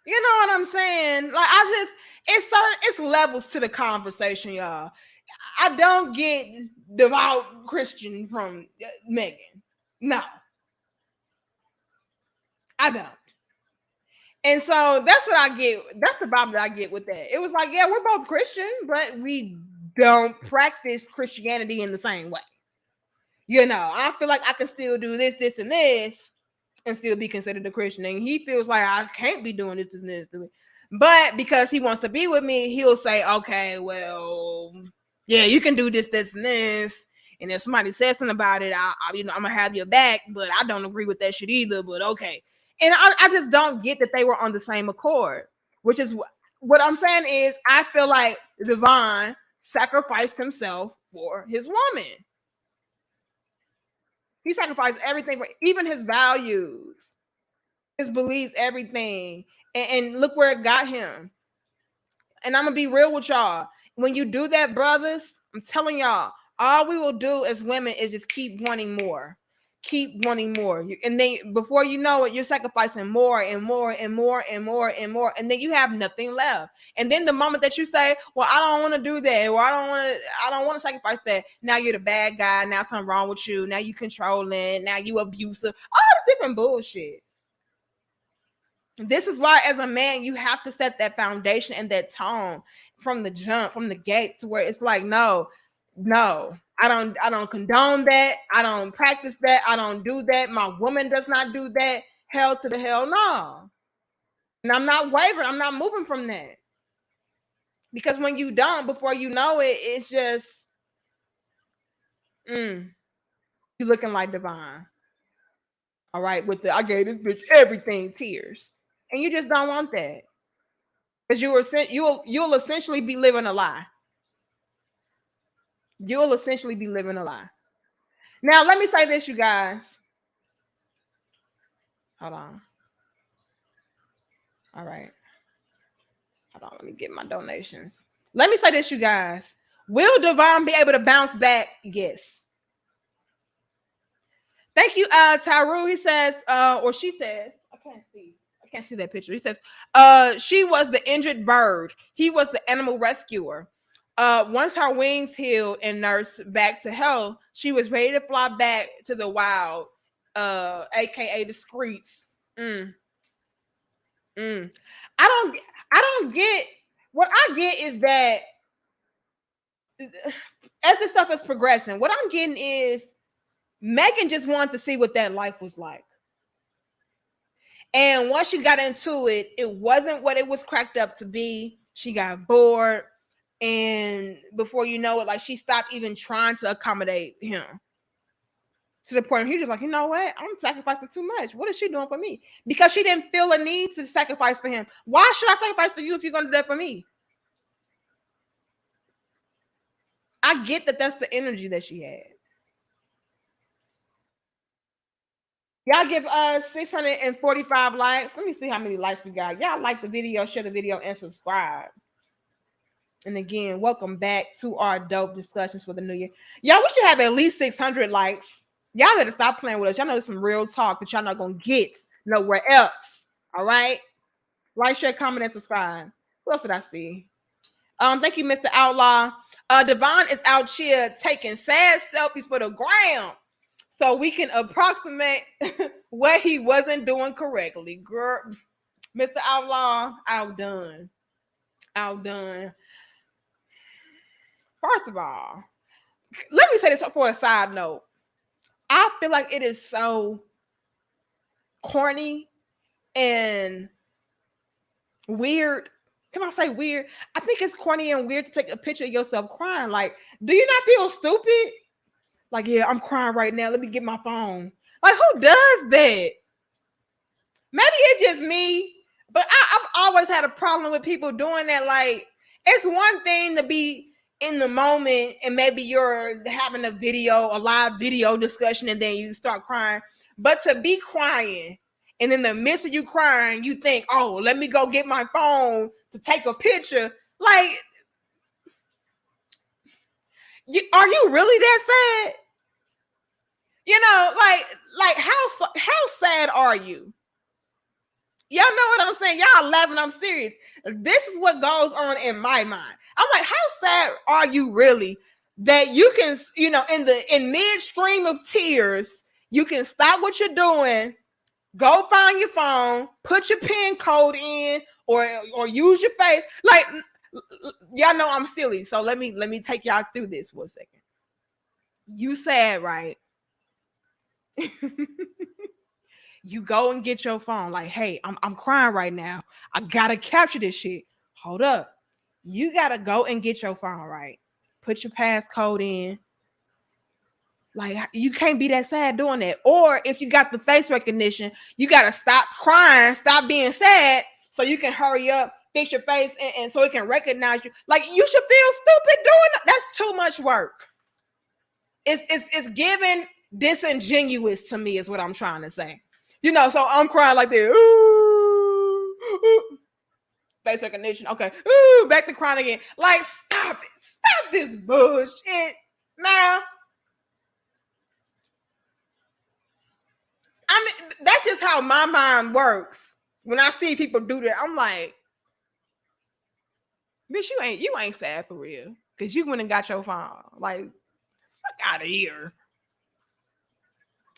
You know what I'm saying? Like it's levels to the conversation, y'all. I don't get devout Christian from Megan. No, I don't. And so that's what I get. That's the vibe that I get with that. It was like, yeah, we're both Christian, but we don't practice Christianity in the same way. You know, I feel like I can still do this, this, and this, and still be considered a Christian. And he feels like I can't be doing this, this, and this. But because he wants to be with me, he'll say, okay, well, yeah, you can do this, this, and this. And if somebody says something about it, I'm gonna have your back, but I don't agree with that shit either. But okay. And I just don't get that they were on the same accord, which is what I'm saying is I feel like Devon sacrificed himself for his woman. He sacrificed everything, even his values, his beliefs, everything. And look where it got him. And I'm gonna be real with y'all. When you do that, brothers, I'm telling y'all, all we will do as women is just keep wanting more. Keep wanting more. And then before you know it, you're sacrificing more and more and more and more and more. And then you have nothing left. And then the moment that you say, well, I don't want to do that, or I don't want to sacrifice that. Now you're the bad guy. Now something wrong with you. Now you controlling. Now you abusive. All this different bullshit. This is why, as a man, you have to set that foundation and that tone from the jump, from the gate, to where it's like, no, I don't condone that. I don't practice that. I don't do that. My woman does not do that. Hell to the hell no. And I'm not wavering. I'm not moving from that. Because when you don't, before you know it, it's just you looking like Devon. All right, with the I gave this bitch everything tears. And you just don't want that. Because you'll essentially be living a lie. You'll essentially be living a lie. Now, let me say this, you guys. Hold on. All right. Hold on. Let me get my donations. Let me say this, you guys. Will Devon be able to bounce back? Yes. Thank you, Tyru. He says, or she says, I can't see that picture. He says, she was the injured bird. He was the animal rescuer. Once her wings healed and nursed back to health, she was ready to fly back to the wild, aka the streets. I don't get what I get is that as this stuff is progressing, what I'm getting is Megan just wanted to see what that life was like. And once she got into it, it wasn't what it was cracked up to be. She got bored. And before you know it, like she stopped even trying to accommodate him to the point where he was like, you know what? I'm sacrificing too much. What is she doing for me? Because she didn't feel a need to sacrifice for him. Why should I sacrifice for you if you're going to do that for me? I get that that's the energy that she had. Y'all give us 645 likes. Let me see how many likes we got. Y'all like the video, share the video, and subscribe. And again, welcome back to our dope discussions for the new year. Y'all, we should have at least 600 likes. Y'all better stop playing with us. Y'all know there's some real talk that y'all not gonna get nowhere else. All right. Like, share, comment, and subscribe. What else did I see? Thank you, Mr. Outlaw. Devon is out here taking sad selfies for the gram, so we can approximate what he wasn't doing correctly. Girl, Mr. Outlaw, outdone. Outdone. First of all, let me say this for a side note. I feel like it is so corny and weird. Can I say weird? I think it's corny and weird to take a picture of yourself crying. Like, do you not feel stupid? Like, yeah, I'm crying right now. Let me get my phone. Like, who does that? Maybe it's just me, but I've always had a problem with people doing that. Like, it's one thing to be in the moment and maybe you're having a live video discussion, and then you start crying. But to be crying and in the midst of you crying, you think, oh, let me go get my phone to take a picture. Like, are you really that sad? You know, like how sad are you? Y'all know what I'm saying? Y'all laughing, I'm serious. This is what goes on in my mind. I'm like, how sad are you really that you can, in midstream of tears, you can stop what you're doing, go find your phone, put your pin code in, or use your face. Like, y'all know I'm silly, so let me take y'all through this for a second. You sad, right? You go and get your phone. Like, hey, I'm crying right now. I gotta capture this shit. Hold up. You gotta go and get your phone, right? Put your passcode in. Like, you can't be that sad doing that. Or if you got the face recognition, you gotta stop crying, stop being sad, so you can hurry up, fix your face, and so it can recognize you. Like, you should feel stupid doing that. That's too much work. It's giving disingenuous to me, is what I'm trying to say. So I'm crying like this. Ooh, ooh. Face recognition. Okay. Ooh, back to crying again. Like, stop it. Stop this bullshit. Now, I mean, that's just how my mind works. When I see people do that, I'm like, bitch, you ain't sad for real. Cause you went and got your phone. Like, fuck out of here.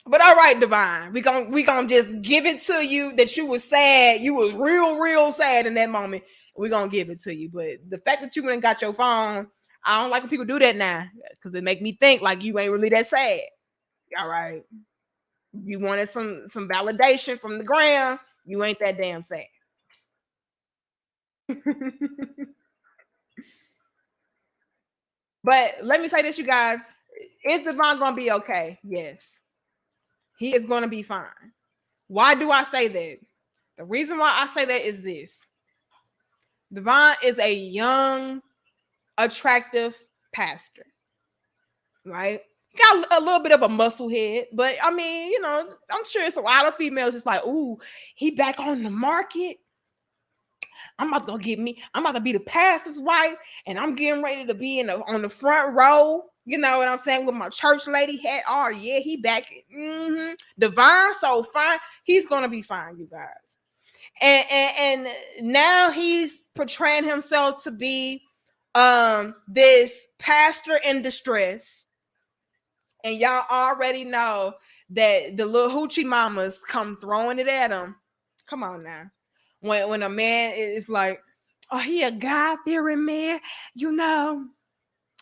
But all right, Devon, we gonna just give it to you that you was sad. You was real sad in that moment. We're gonna give it to you. But the fact that you went and got your phone, I don't like when people do that now, because it make me think like you ain't really that sad. All right. You wanted some validation from the gram. You ain't that damn sad. But let me say this, you guys. Is Devon gonna be okay? Yes. He is gonna be fine. Why do I say that? The reason why I say that is this. Devon is a young, attractive pastor, right? Got a little bit of a muscle head, but I mean, I'm sure it's a lot of females just like, ooh, he back on the market. I'm about to be the pastor's wife, and I'm getting ready to be on the front row. You know what I'm saying? With my church lady hat. Oh, yeah, he back. Mm-hmm. Devon, so fine. He's gonna be fine, you guys. And now he's portraying himself to be this pastor in distress. And y'all already know that the little hoochie mamas come throwing it at him. Come on now. When a man is like, oh, he a God-fearing man,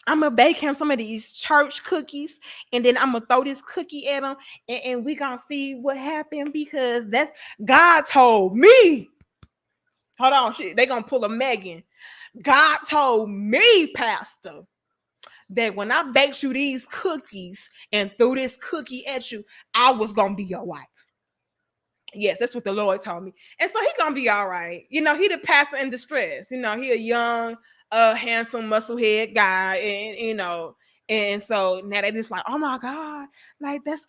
I'm gonna bake him some of these church cookies, and then I'm gonna throw this cookie at him, and we gonna see what happened because that's God told me. Hold on, shit, they gonna pull a Megan. God told me, Pastor, that when I baked you these cookies and threw this cookie at you, I was gonna be your wife. Yes, that's what the Lord told me. And so he gonna be all right. You know, he the pastor in distress. You know, he a young, handsome, musclehead guy, and you know, and so now they just like, oh my God, like that's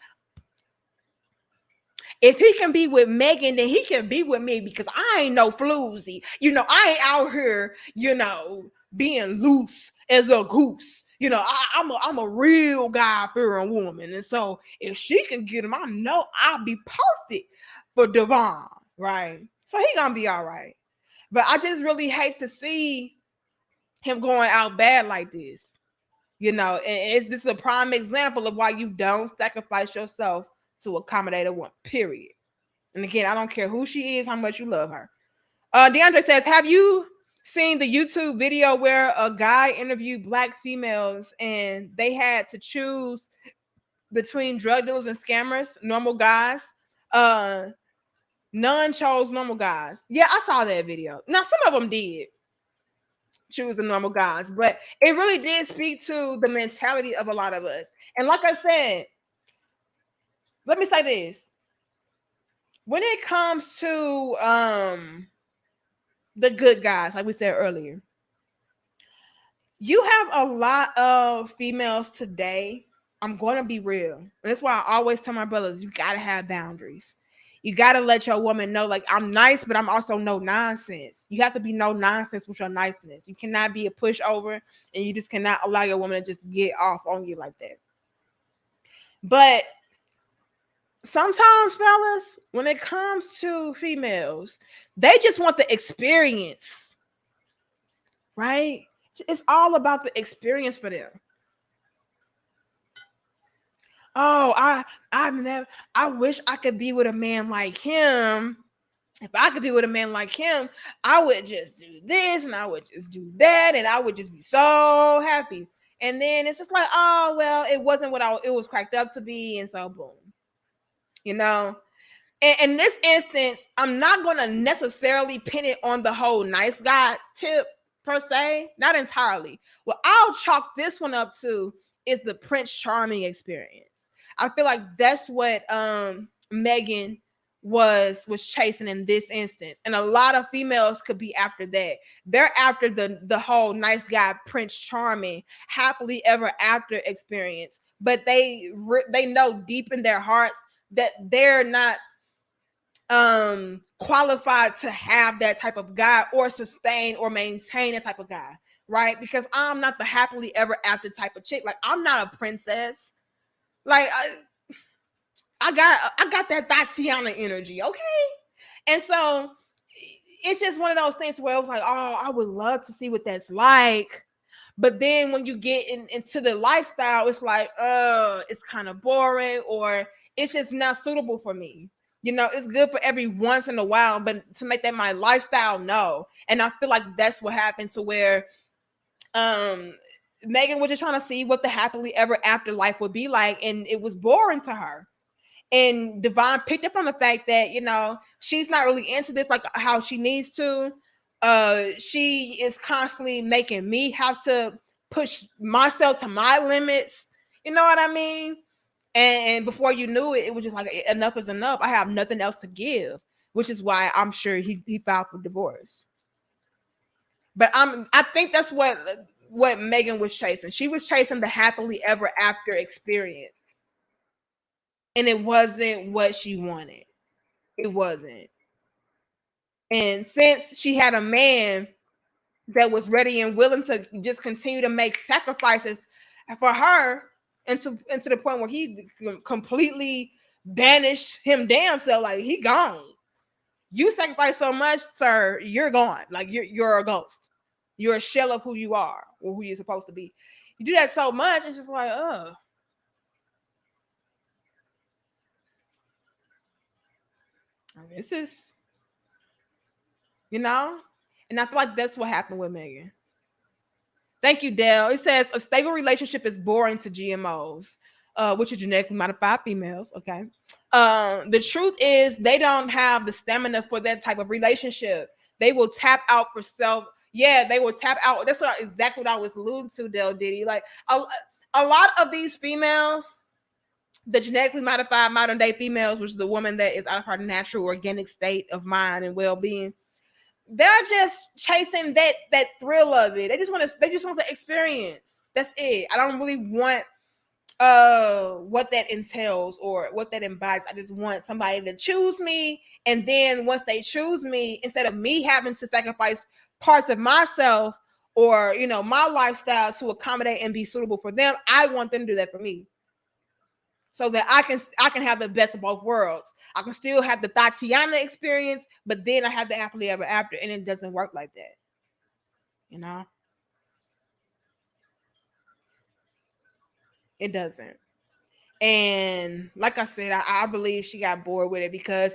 if he can be with Megan, then he can be with me because I ain't no floozy. You know, I ain't out here, you know, being loose as a goose. You know, I'm a real God-fearing woman. And so if she can get him, I know I'll be perfect for Devon, right? So he gonna be all right. But I just really hate to see him going out bad like this. You know, and this is a prime example of why you don't sacrifice yourself to accommodate a woman, period. And again, I don't care who she is, how much you love her. DeAndre says, have you seen the YouTube video where a guy interviewed black females and they had to choose between drug dealers and scammers, normal guys? None chose normal guys. Yeah, I saw that video. Now, some of them did choose the normal guys, but it really did speak to the mentality of a lot of us. And like I said, let me say this. When it comes to the good guys, like we said earlier, you have a lot of females today. I'm going to be real. And that's why I always tell my brothers, you got to have boundaries. You got to let your woman know, like, I'm nice, but I'm also no nonsense. You have to be no nonsense with your niceness. You cannot be a pushover, and you just cannot allow your woman to just get off on you like that. But sometimes, fellas, when it comes to females, they just want the experience, right? It's all about the experience for them. Oh, I wish I could be with a man like him. If I could be with a man like him, I would just do this and I would just do that and I would just be so happy. And then it's just like, oh well, it wasn't what it was cracked up to be, and so boom. You know, in this instance, I'm not going to necessarily pin it on the whole nice guy tip per se, not entirely. What I'll chalk this one up to is the Prince Charming experience. I feel like that's what Megan was chasing in this instance, and a lot of females could be after that. They're after the whole nice guy Prince Charming happily ever after experience, but they know deep in their hearts that they're not qualified to have that type of guy or sustain or maintain that type of guy, right? Because I'm not the happily ever after type of chick. Like, I'm not a princess. Like, I got that Tatiana energy, okay? And so it's just one of those things where it was like, oh, I would love to see what that's like. But then when you get into the lifestyle, it's like, it's kind of boring, or it's just not suitable for me. You know, it's good for every once in a while, but to make that my lifestyle, no. And I feel like that's what happened, to where Megan was just trying to see what the happily ever after life would be like, and it was boring to her. And Devon picked up on the fact that, you know, she's not really into this like how she needs to. She is constantly making me have to push myself to my limits. You know what I mean? And before you knew it, it was just like, enough is enough. I have nothing else to give, which is why I'm sure he filed for divorce. But I think that's what Megan was chasing. She was chasing the happily ever after experience. And it wasn't what she wanted. It wasn't. And since she had a man that was ready and willing to just continue to make sacrifices for her, and to the point where he completely banished him damn self, like, he gone. You sacrifice so much, sir, you're gone. Like, you're a ghost. You're a shell of who you are or who you're supposed to be. You do that so much, it's just like, this is, you know? And I feel like that's what happened with Megan. Thank you, Dale. It says a stable relationship is boring to GMOs, which are genetically modified females. Okay. The truth is they don't have the stamina for that type of relationship. They will tap out for self. Yeah, they will tap out. That's exactly what I was alluding to, Dale Diddy. Like a lot of these females, the genetically modified modern day females, which is the woman that is out of her natural organic state of mind and well being, they're just chasing that thrill of it. They just want the experience. That's it. I don't really want what that entails or what that embodies. I just want somebody to choose me, and then once they choose me, instead of me having to sacrifice parts of myself or my lifestyle to accommodate and be suitable for them, I want them to do that for me, so that I can have the best of both worlds. I can still have the Tatiana experience, but then I have the happily ever after, and it doesn't work like that. You know, it doesn't. And like I said, I believe she got bored with it because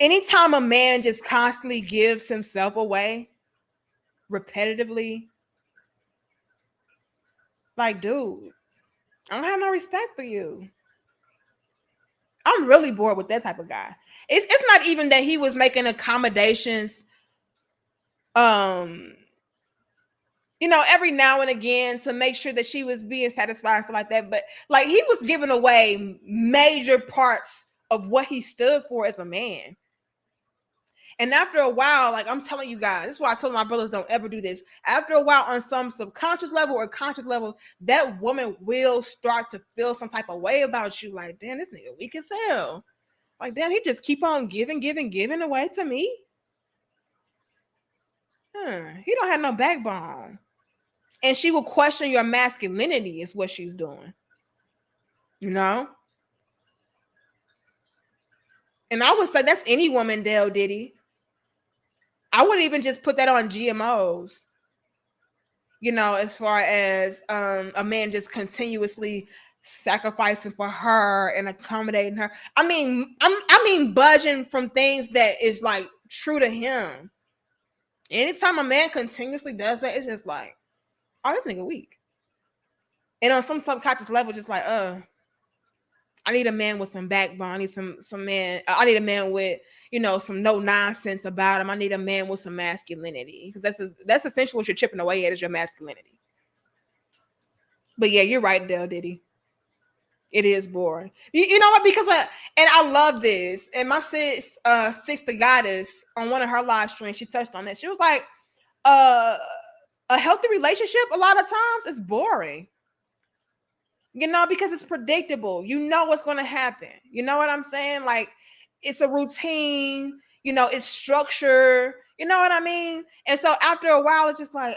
anytime a man just constantly gives himself away repetitively, like, dude, I don't have no respect for you. I'm really bored with that type of guy. It's not even that he was making accommodations, um, every now and again to make sure that she was being satisfied and stuff like that. But like he was giving away major parts of what he stood for as a man. And after a while, like I'm telling you guys, this is why I tell my brothers don't ever do this. After a while, on some subconscious level or conscious level, that woman will start to feel some type of way about you. Like, damn, this nigga weak as hell. Like, damn, he just keep on giving away to me. He don't have no backbone. And she will question your masculinity is what she's doing. You know? And I would say that's any woman, Dale Diddy. I wouldn't even just put that on GMOs. As far as a man just continuously sacrificing for her and accommodating her. I mean budging from things that is like true to him. Anytime a man continuously does that, it's just like, oh, this nigga weak. And on some subconscious level, just like, I need a man with some backbone. I need some man. I need a man with some no nonsense about him. I need a man with some masculinity, because that's essentially what you're chipping away at, is your masculinity. But yeah, you're right, Del Diddy. It is boring. You know what? Because and I love this. And my sister goddess on one of her live streams, she touched on that. She was like, a healthy relationship a lot of times is boring. Because it's predictable. You know what's going to happen. You know what I'm saying? Like, it's a routine, it's structure. You know what I mean? And so after a while, it's just like,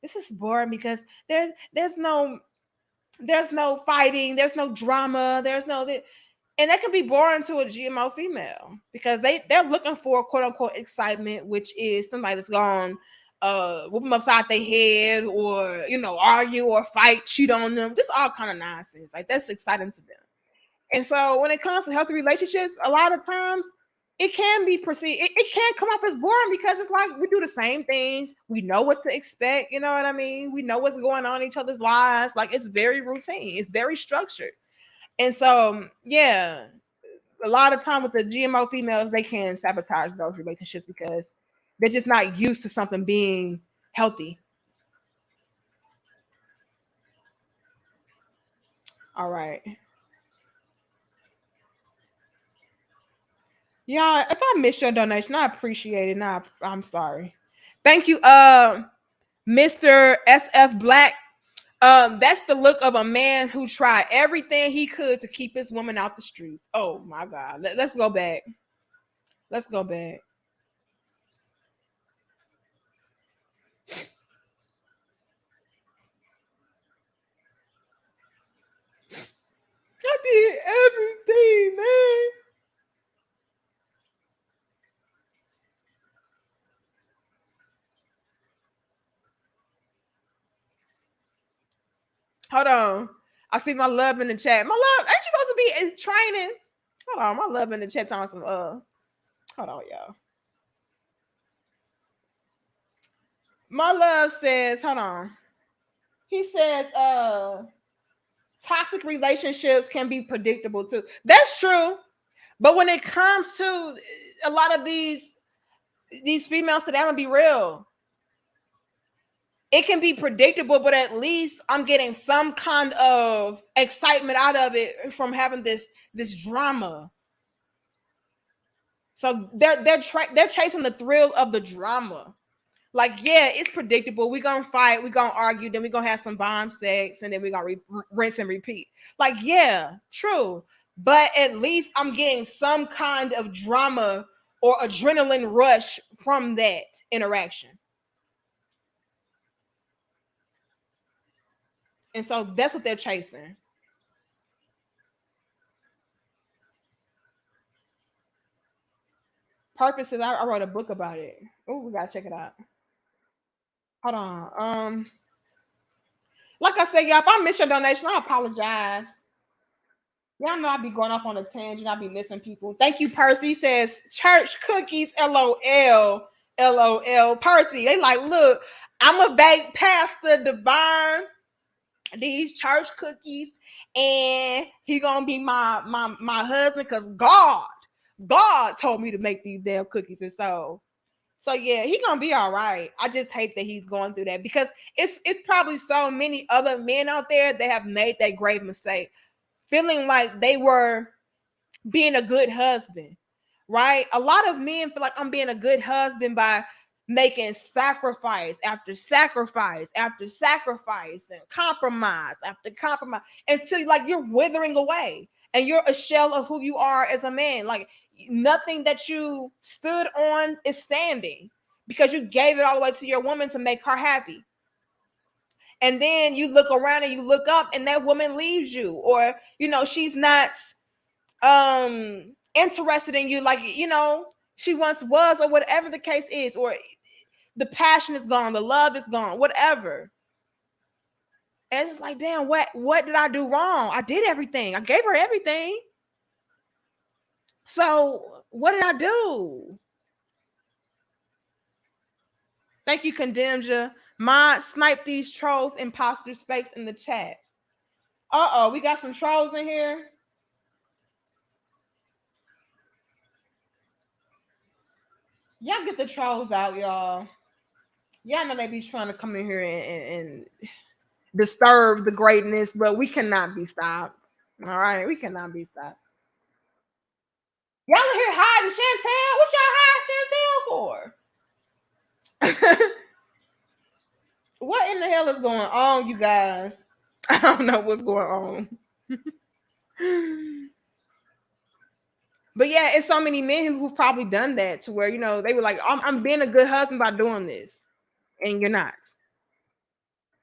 this is boring because there's no fighting, there's no drama, and that can be boring to a GMO female because they're looking for quote unquote excitement, which is somebody that's gone whoop them upside their head or argue or fight, cheat on them, just all kind of nonsense. Like, that's exciting to them. And so when it comes to healthy relationships, a lot of times it can be perceived, it can come off as boring because it's like we do the same things, we know what to expect, you know what I mean, we know what's going on in each other's lives. Like, it's very routine, it's very structured. And so yeah, a lot of time with the GMO females, they can sabotage those relationships because they're just not used to something being healthy. All right. Yeah, if I missed your donation, I appreciate it. Nah, I'm sorry. Thank you, Mr. SF Black. That's the look of a man who tried everything he could to keep his woman out the streets. Oh my God. Let's go back. Let's go back. I did everything, man. Hold on. I see my love in the chat. My love, ain't you supposed to be in training? Hold on, my love in the chat on some. Hold on, y'all. My love says, hold on. He says, toxic relationships can be predictable too. That's true. But when it comes to a lot of these females today, I'm gonna be real. It can be predictable, but at least I'm getting some kind of excitement out of it from having this drama. So they're chasing the thrill of the drama. Like, yeah, it's predictable. We're gonna fight, we're gonna argue, then we're gonna have some bomb sex, and then we're gonna rinse and repeat. Like, yeah, true. But at least I'm getting some kind of drama or adrenaline rush from that interaction. And so that's what they're chasing. Purposes. I wrote a book about it. Oh, we gotta check it out. Hold on. Like I said, y'all, if I miss your donation, I apologize. Y'all know I be going off on a tangent. I be missing people. Thank you, Percy. He says church cookies. LOL. LOL. Percy. They like, look, I'm a bake Pastor Devon these church cookies, and he gonna be my husband because God told me to make these damn cookies, and so yeah, he gonna be all right. I just hate that he's going through that because it's probably so many other men out there that have made that grave mistake, feeling like they were being a good husband, right? A lot of men feel like I'm being a good husband by making sacrifice after sacrifice after sacrifice and compromise after compromise until like you're withering away and you're a shell of who you are as a man. Like nothing that you stood on is standing because you gave it all the way to your woman to make her happy. And then you look around and you look up and that woman leaves you, or she's not interested in you like she once was, or whatever the case is, or the passion is gone, the love is gone, whatever. And it's like, damn, what did I do wrong? I did everything. I gave her everything. So what did I do? Thank you, Condemja. Ma, snipe these trolls, imposters, fakes in the chat. Uh-oh, we got some trolls in here. Y'all get the trolls out, y'all. Y'all know they be trying to come in here and disturb the greatness, but we cannot be stopped. All right, we cannot be stopped. Y'all in here hiding Chantel? What y'all hiding Chantel for? What in the hell is going on, you guys? I don't know what's going on. But yeah, it's so many men who've probably done that to where they were like, I'm being a good husband by doing this, and you're not.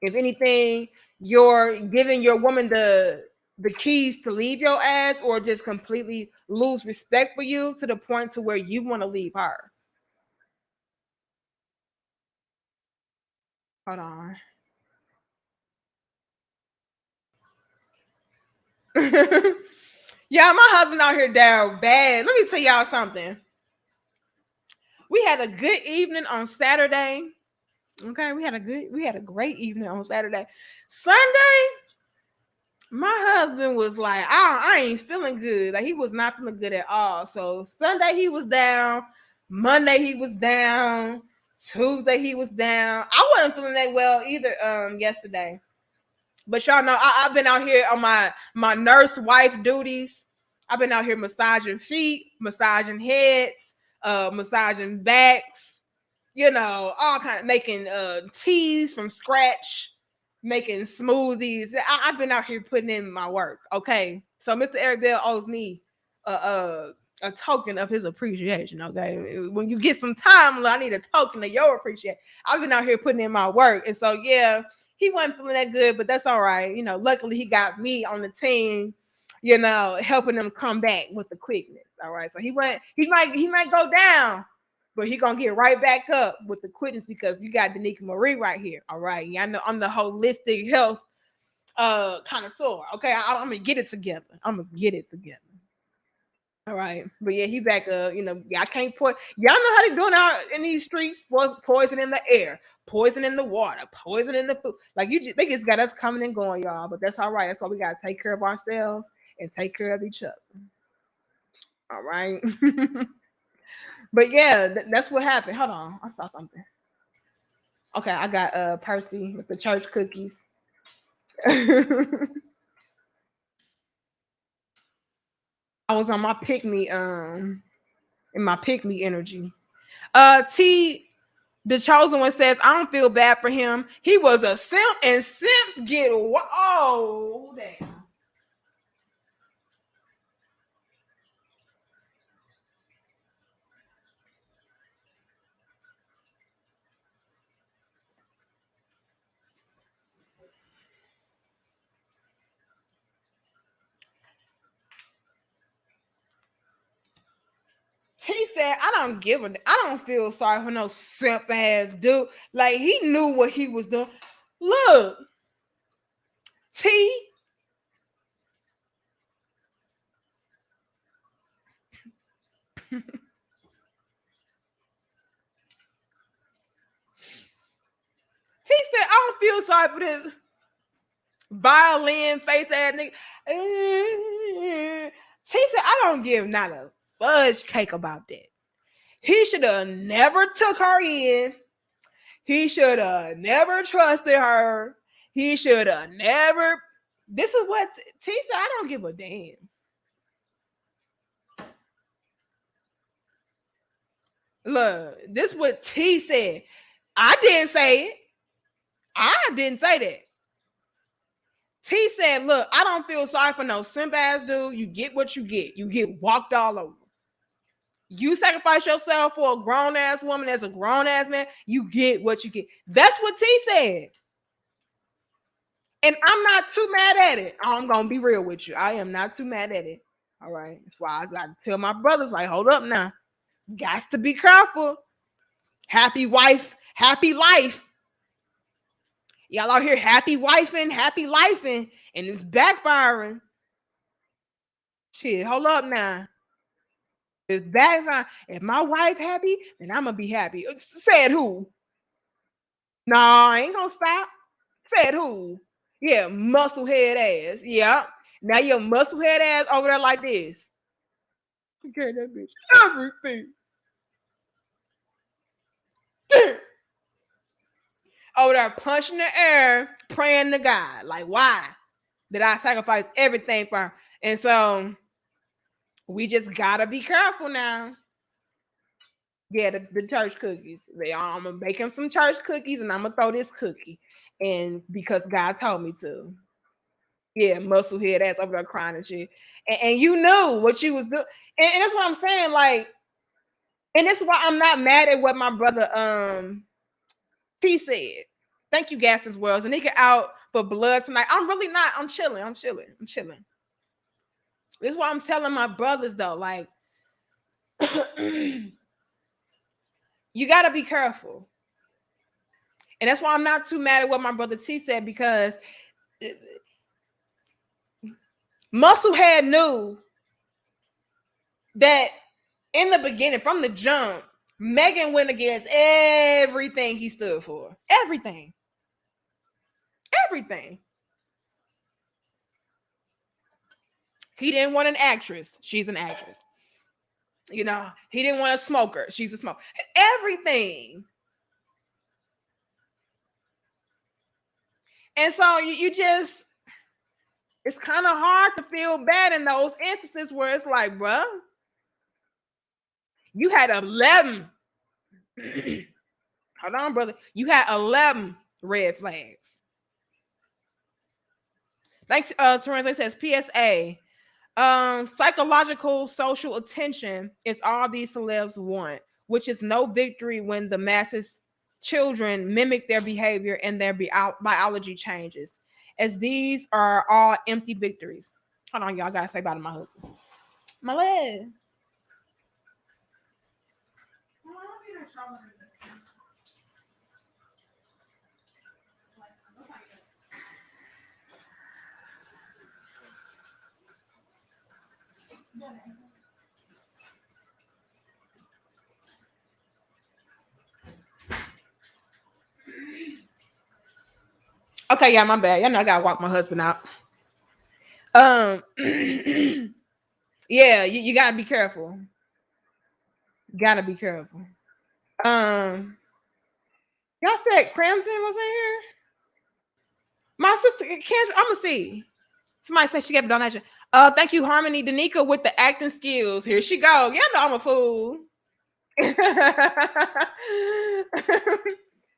If anything, you're giving your woman the keys to leave your ass, or just completely lose respect for you to the point to where you want to leave her. Hold on. Yeah, my husband out here down bad. Let me tell y'all something. We had a good evening on Saturday. Okay, we had a great evening on Saturday. Sunday, my husband was like, I ain't feeling good. Like he was not feeling good at all. So Sunday he was down. Monday he was down. Tuesday he was down. I wasn't feeling that well either yesterday. But y'all know I've been out here on my nurse wife duties. I've been out here massaging feet, massaging heads, massaging backs, all kind of making teas from scratch, making smoothies. I've been out here putting in my work. Okay, so Mr. Eric Bell owes me a token of his appreciation. Okay, when you get some time, I need a token of your appreciation. I've been out here putting in my work, and so yeah, he wasn't feeling that good, but that's all right. Luckily he got me on the team, helping them come back with the quickness. All right, so he might go down, but he gonna get right back up with the quickness because you got Danica Marie right here. All right, yeah, I know I'm the holistic health connoisseur. Okay, I'm gonna get it together. I'm gonna get it together. All right, but yeah, he back up. Yeah, I can't put. Y'all know how they doing out in these streets. Poison in the air, poison in the water, poison in the food. Like they just got us coming and going, y'all. But that's all right. That's why we gotta take care of ourselves and take care of each other. All right. But yeah, that's what happened. Hold on, I saw something. Okay, I got Percy with the church cookies. I was on my pick me in my pick me energy. T the chosen one says, I don't feel bad for him. He was a simp and simps get oh damn. T said, I don't feel sorry for no simp ass dude. Like he knew what he was doing. Look, T T said, I don't feel sorry for this violin face ass nigga. T said, I don't give not a fudge cake about that. He should have never took her in. He should have never trusted her. He should have never. This is what T said. I don't give a damn. Look, this is what T said. I didn't say it. I didn't say that. T said, look, I don't feel sorry for no simp ass dude. You get what you get. You get walked all over. You sacrifice yourself for a grown ass woman as a grown ass man. You get what you get. That's what T said. And I'm not too mad at it. I'm gonna be real with you. I am not too mad at it. All right. That's why I gotta tell my brothers, like, hold up now. Got to be careful. Happy wife, happy life. Y'all out here happy wifing, happy lifing, and it's backfiring. Shit, hold up now. It's backfiring. If my wife happy, then I'm gonna be happy. Said who? No, I ain't gonna stop. Said who? Yeah, muscle head ass. Yeah. Now your muscle head ass over there like this. Okay, that bitch. Everything. Over there punching the air, praying to God. Like, why did I sacrifice everything for her? And so we just gotta be careful now. Yeah, the church cookies. I'm gonna bake him some church cookies and I'm gonna throw this cookie. And because God told me to. Yeah, muscle head ass over there crying and shit. And you knew what you was doing. And that's what I'm saying. Like, and this is why I'm not mad at what my brother T said. Thank you, Gaston's Worlds. A nigga out for blood tonight. I'm really not. I'm chilling. I'm chilling. I'm chilling. This is why I'm telling my brothers though. Like, you gotta be careful. And that's why I'm not too mad at what my brother T said, because Musclehead knew that in the beginning, from the jump, Megan went against everything he stood for. Everything. Everything. He didn't want an actress. She's an actress. You know, he didn't want a smoker. She's a smoker. Everything. And so you just, it's kind of hard to feel bad in those instances where it's like, bruh, you had 11. Hold on, brother. You had 11 red flags. Thanks, Terrence says PSA. Psychological social attention is all these celebs want, which is no victory when the masses children mimic their behavior and their biology changes, as these are all empty victories. Hold on, y'all gotta say bye to my husband. My leg. Okay, yeah, my bad. Y'all know I gotta walk my husband out. Um, yeah, you gotta be careful. Gotta be careful. Um, y'all said Cramson was in here. My sister, can't. I'm gonna see. Somebody said she gave a donation. Thank you, Harmony Danica, with the acting skills. Here she go. Y'all know I'm a fool.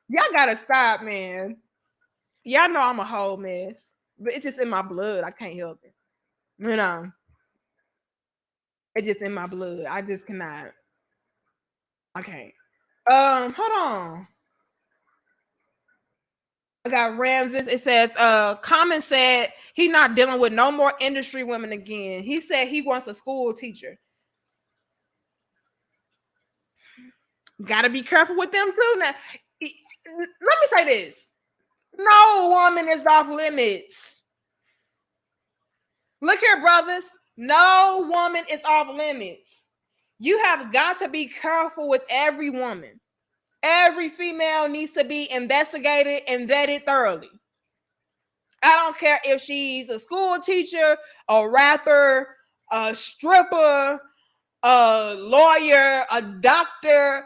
Y'all gotta stop, man. Y'all know I'm a whole mess, but it's just in my blood. I can't help it. You know, it's just in my blood. I just cannot. I can't. Hold on. I got Ramses. It says, Common said he not dealing with no more industry women again. He said he wants a school teacher. Gotta be careful with them too. Now, let me say this. No woman is off limits. Look here, brothers. No woman is off limits. You have got to be careful with every woman. Every female needs to be investigated and vetted thoroughly. I don't care if she's a school teacher, a rapper, a stripper, a lawyer, a doctor,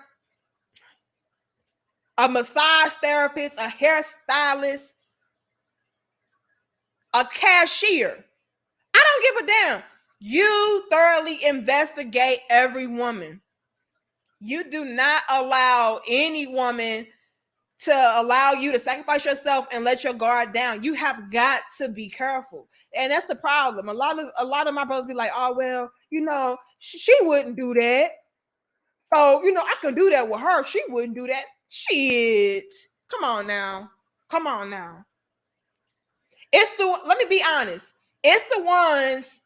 a massage therapist, a hairstylist, a cashier. I don't give a damn. You thoroughly investigate every woman. You do not allow any woman to allow you to sacrifice yourself and let your guard down. You have got to be careful. And that's the problem. A lot of my brothers be like, oh, well, she wouldn't do that. So, I can do that with her. She wouldn't do that. Shit. Come on now. Come on now. Let me be honest. It's the ones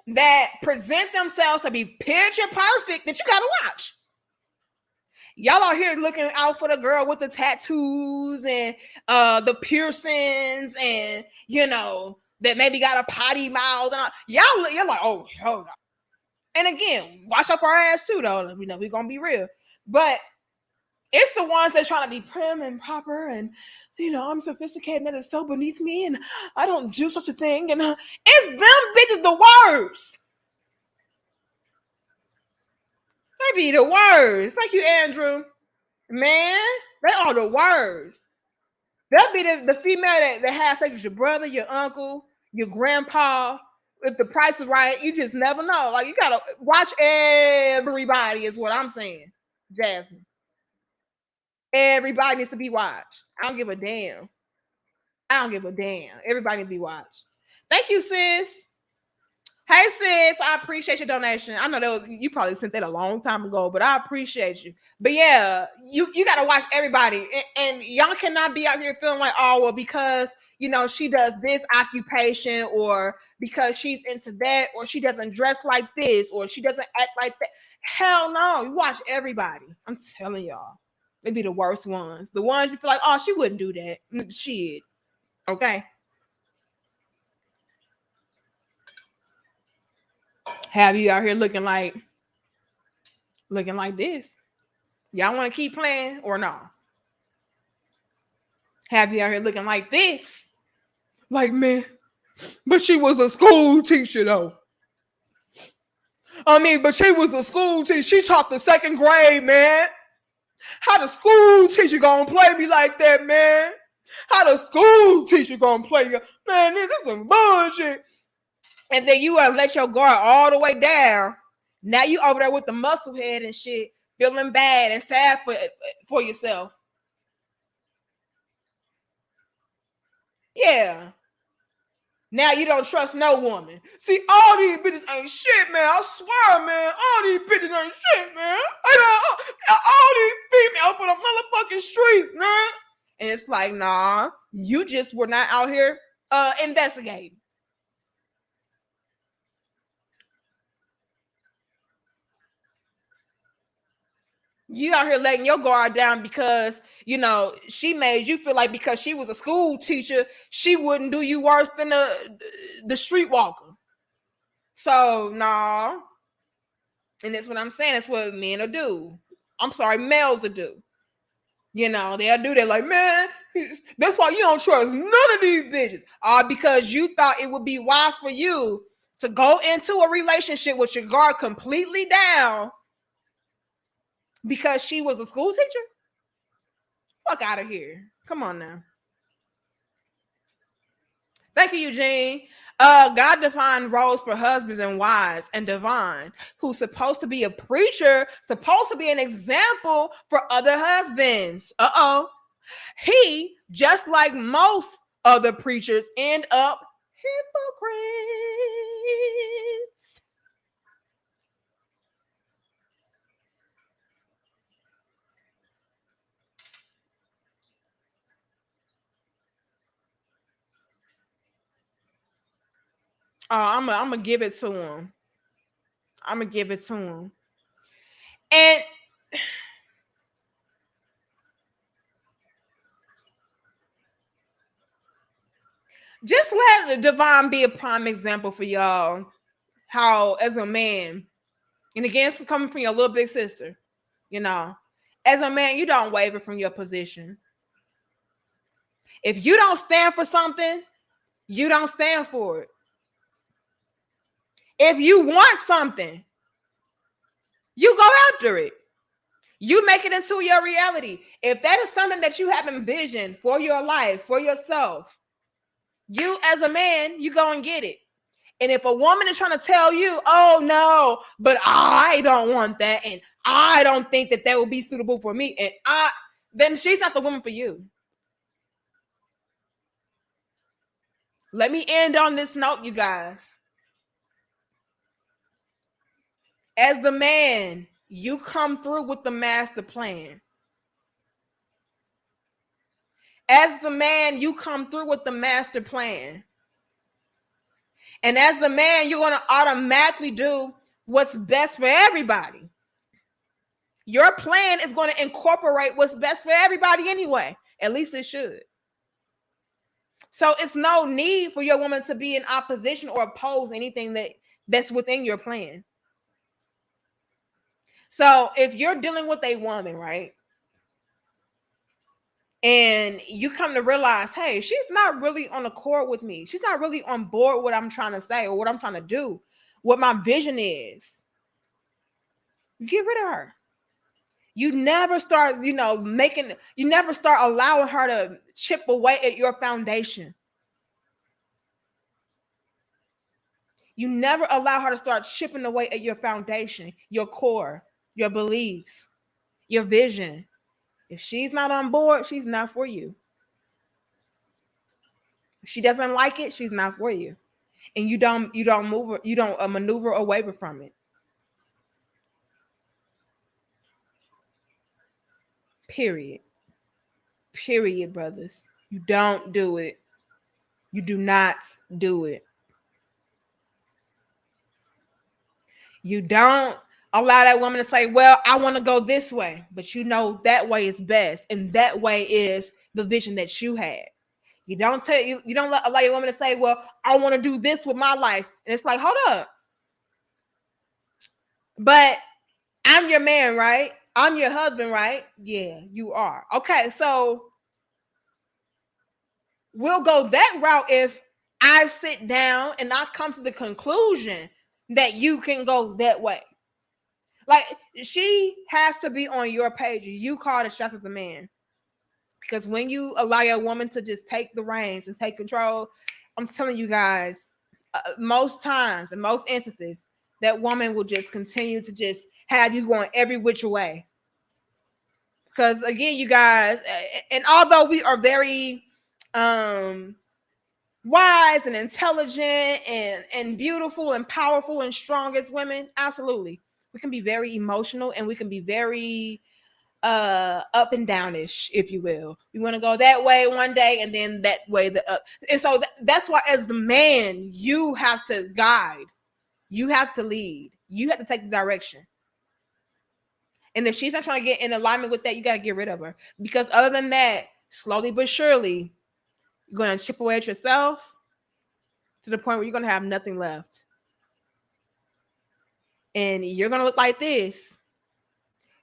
that present themselves to be picture perfect that you gotta watch. Y'all out here looking out for the girl with the tattoos and the piercings and that maybe got a potty mouth and all. You're like, oh hell no. And again, watch out for our ass too, though. We're gonna be real. But it's the ones that trying to be prim and proper and I'm sophisticated and that is so beneath me and I don't do such a thing. And it's them bitches the worst. They be the worst. Thank you, Andrew. Man, they are the worst. They'll be the female that has sex with your brother, your uncle, your grandpa. If the price is right, you just never know. Like, you gotta watch everybody, is what I'm saying, Jasmine. Everybody needs to be watched. I don't give a damn. I don't give a damn. Everybody needs to be watched. Thank you, sis. Hey, sis, I appreciate your donation. I know you probably sent that a long time ago, but I appreciate you. But yeah, you got to watch everybody. And y'all cannot be out here feeling like, oh, well, because, she does this occupation or because she's into that or she doesn't dress like this or she doesn't act like that. Hell no. You watch everybody. I'm telling y'all. They be the worst ones. The ones you feel like, oh, she wouldn't do that. Shit. Okay. Have you out here looking like this? Y'all want to keep playing or no? Have you out here looking like this? Like, man, but she was a school teacher though. But she was a school teacher. She taught the second grade, man. How the school teacher gonna play me like that, man? How the school teacher gonna play you? Man, this is some bullshit. And then you let your guard all the way down. Now you over there with the muscle head and shit, feeling bad and sad for yourself. Yeah. Now you don't trust no woman. See, all these bitches ain't shit, man. I swear, man. All these bitches ain't shit, man. All these females for the motherfucking streets, man. And it's like, nah, you just were not out here investigating. You out here letting your guard down because she made you feel like because she was a school teacher, she wouldn't do you worse than the streetwalker. So nah, and that's what I'm saying. That's what men will do. I'm sorry, males will do. They'll do that. Like, man, That's why you don't trust none of these bitches. Because you thought it would be wise for you to go into a relationship with your guard completely down because she was a school teacher? Fuck out of here. Come on now. Thank you, Eugene. God defined roles for husbands and wives, and Devon, who's supposed to be a preacher, supposed to be an example for other husbands. He, just like most other preachers, end up hypocrites. I'm gonna give it to him. I'm gonna give it to him. And just let Devon be a prime example for y'all. How, as a man, and again, from coming from your little big sister, you know, as a man, you don't waver from your position. If you don't stand for something, you don't stand for it. If you want something, you go after it. You make it into your reality. If that is something that you have envisioned for your life, for yourself, you as a man, you go and get it. And if a woman is trying to tell you, oh no, but I don't want that, and I don't think that that will be suitable for me, and then she's not the woman for you. Let me end on this note, you guys. As the man, you come through with the master plan. As the man, you come through with the master plan. And as the man, you're going to automatically do what's best for everybody. Your plan is going to incorporate what's best for everybody anyway. At least it should. So it's no need for your woman to be in opposition or oppose anything that's within your plan. So if you're dealing with a woman, right, and you come to realize, hey, she's not really on accord with me. She's not really on board with what I'm trying to say or what I'm trying to do, what my vision is. Get rid of her. You never start, you never start allowing her to chip away at your foundation. You never allow her to start chipping away at your foundation, your core, your beliefs, your vision. If she's not on board, she's not for you. If she doesn't like it, she's not for you. And you don't maneuver away from it. Period. Period, brothers. You don't do it. You do not do it. You don't allow that woman to say, well, I want to go this way, but you know that way is best, and that way is the vision that you had. You don't allow your woman to say, well, I want to do this with my life. And it's like, hold up. But I'm your man, right? I'm your husband, right? Yeah, you are. Okay, so we'll go that route if I sit down and I come to the conclusion that you can go that way. Like, she has to be on your page. You call the shots as a man. Because when you allow your woman to just take the reins and take control, I'm telling you guys, most times, in most instances, that woman will just continue to just have you going every which way. Because again, you guys, and although we are very wise and intelligent and beautiful and powerful and strong as women, absolutely, we can be very emotional and we can be very up and downish, if you will. We want to go that way one day and then that way the up. And so that's why, as the man, you have to guide, you have to lead, you have to take the direction. And if she's not trying to get in alignment with that, you got to get rid of her. Because other than that, slowly but surely, you're going to chip away at yourself to the point where you're going to have nothing left. And you're going to look like this,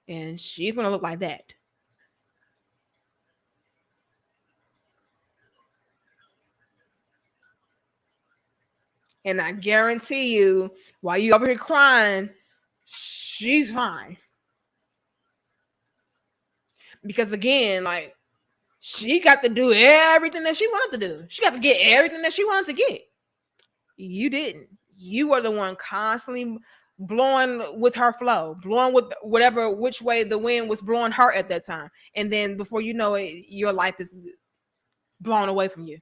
and she's going to look like that. And I guarantee you, while you over here crying, she's fine. Because again, like, she got to do everything that she wanted to do. She got to get everything that she wanted to get. You didn't. You were the one constantly blowing with her flow, blowing with whatever which way the wind was blowing her at that time. And then before you know it, your life is blown away from you.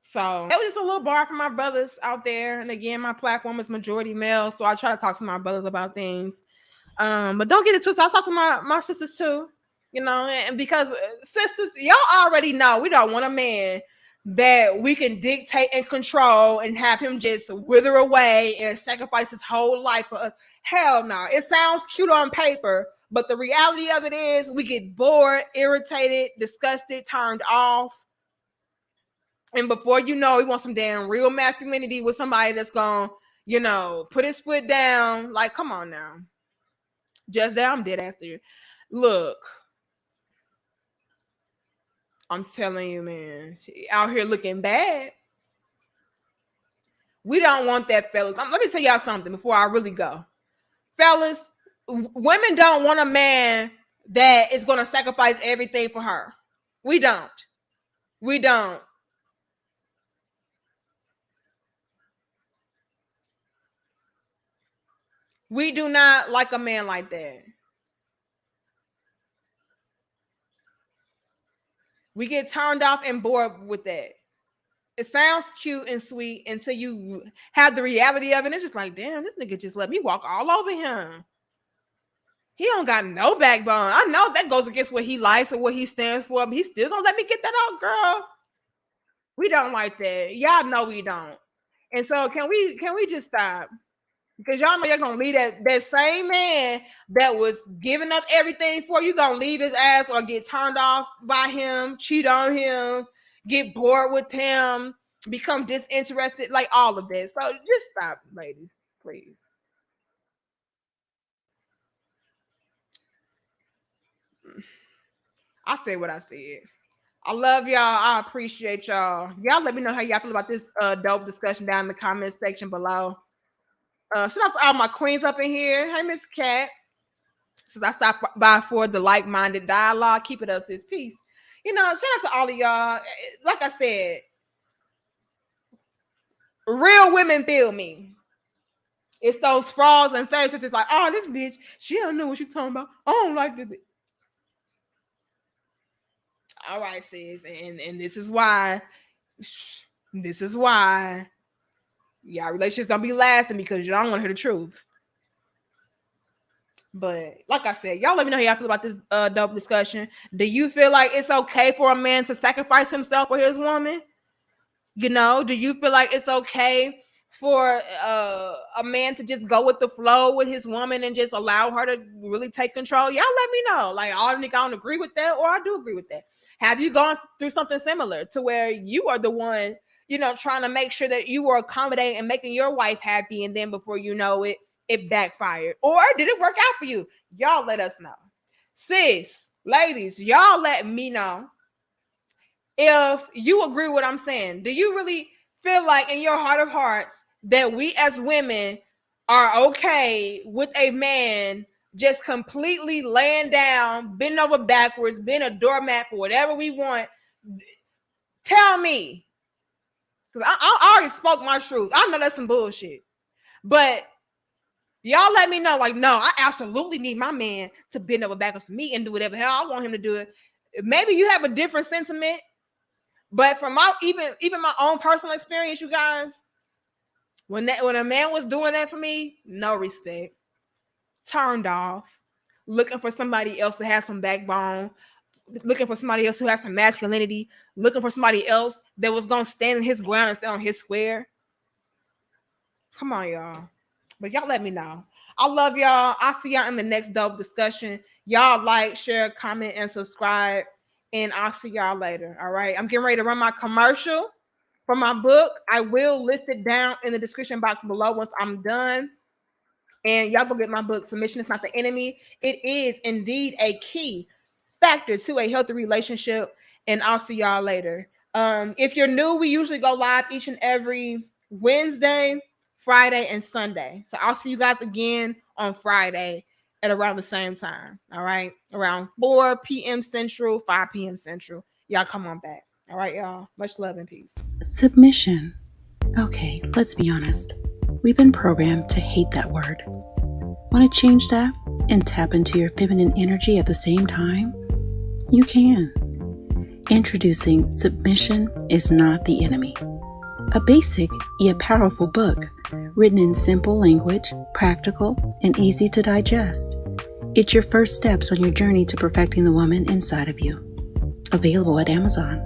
So that was just a little bar for my brothers out there. And again, my platform is majority male, so I try to talk to my brothers about things. But don't get it twisted. I talk to my sisters too, you know, and because sisters, y'all already know we don't want a man that we can dictate and control and have him just wither away and sacrifice his whole life for us. Hell no. It sounds cute on paper, but the reality of it is we get bored, irritated, disgusted, turned off. And before you know, we want some damn real masculinity with somebody that's gonna, you know, put his foot down. Like, come on now. Just that I'm dead after you. Look, I'm telling you, man, out here looking bad. We don't want that, fellas. Let me tell y'all something before I really go. Fellas, women don't want a man that is going to sacrifice everything for her. We don't. We don't. We do not like a man like that. We get turned off and bored with that. It sounds cute and sweet until you have the reality of it. It's just like, damn, this nigga just let me walk all over him. He don't got no backbone. I know that goes against what he likes or what he stands for, but he's still gonna let me get that out, girl. We don't like that. Y'all know we don't. And so can we just stop? Because y'all know you're gonna leave that same man that was giving up everything for you, gonna leave his ass or get turned off by him, cheat on him, get bored with him, become disinterested, like all of that. So just stop, ladies, please. I said what I said. I love y'all. I appreciate y'all. Y'all let me know how y'all feel about this dope discussion down in the comment section below. Shout out to all my queens up in here. Hey, Miss Cat. Since I stopped by for the like-minded dialogue, keep it up, sis. Peace. You know, shout out to all of y'all. Like I said, real women feel me. It's those frauds and fakes. It's just like, oh, this bitch, she don't know what she's talking about. I don't like this. All right, sis, and this is why. This is why y'all relationships don't be lasting because you don't want to hear the truth. But like I said, y'all let me know how y'all feel about this dope discussion. Do you feel like it's okay for a man to sacrifice himself for his woman? You know, do you feel like it's okay for a man to just go with the flow with his woman and just allow her to really take control? Y'all let me know. Like, I don't agree with that, or I do agree with that. Have you gone through something similar to where you are the one, you know, trying to make sure that you were accommodating and making your wife happy, and then before you know it, it backfired? Or did it work out for you? Y'all let us know. Sis, ladies, y'all let me know if you agree with what I'm saying. Do you really feel like in your heart of hearts that we as women are okay with a man just completely laying down, bending over backwards, being a doormat for whatever we want? Tell me. Because I already spoke my truth. I know that's some bullshit. But y'all let me know, like, no, I absolutely need my man to bend over backwards for me and do whatever hell I want him to do it. Maybe you have a different sentiment, but from my even my own personal experience, you guys, when a man was doing that for me, no respect, turned off, looking for somebody else to have some backbone, looking for somebody else who has some masculinity, looking for somebody else that was gonna stand in his ground and stand on his square. Come on, y'all. But y'all let me know. I love y'all. I'll see y'all in the next dope discussion. Y'all like, share, comment, and subscribe. And I'll see y'all later. All right. I'm getting ready to run my commercial for my book. I will list it down in the description box below once I'm done. And y'all go get my book, Submission is Not the Enemy. It is indeed a key factor to a healthy relationship. And I'll see y'all later. If you're new, we usually go live each and every Wednesday, Friday, and Sunday. So I'll see you guys again on Friday at around the same time. All right. Around 4 p.m. Central, 5 p.m. Central. Y'all come on back. All right, y'all. Much love and peace. Submission. Okay, let's be honest. We've been programmed to hate that word. Want to change that and tap into your feminine energy at the same time? You can. Introducing Submission is Not the Enemy, a basic yet powerful book written in simple language, practical, and easy to digest. It's your first steps on your journey to perfecting the woman inside of you. Available at Amazon.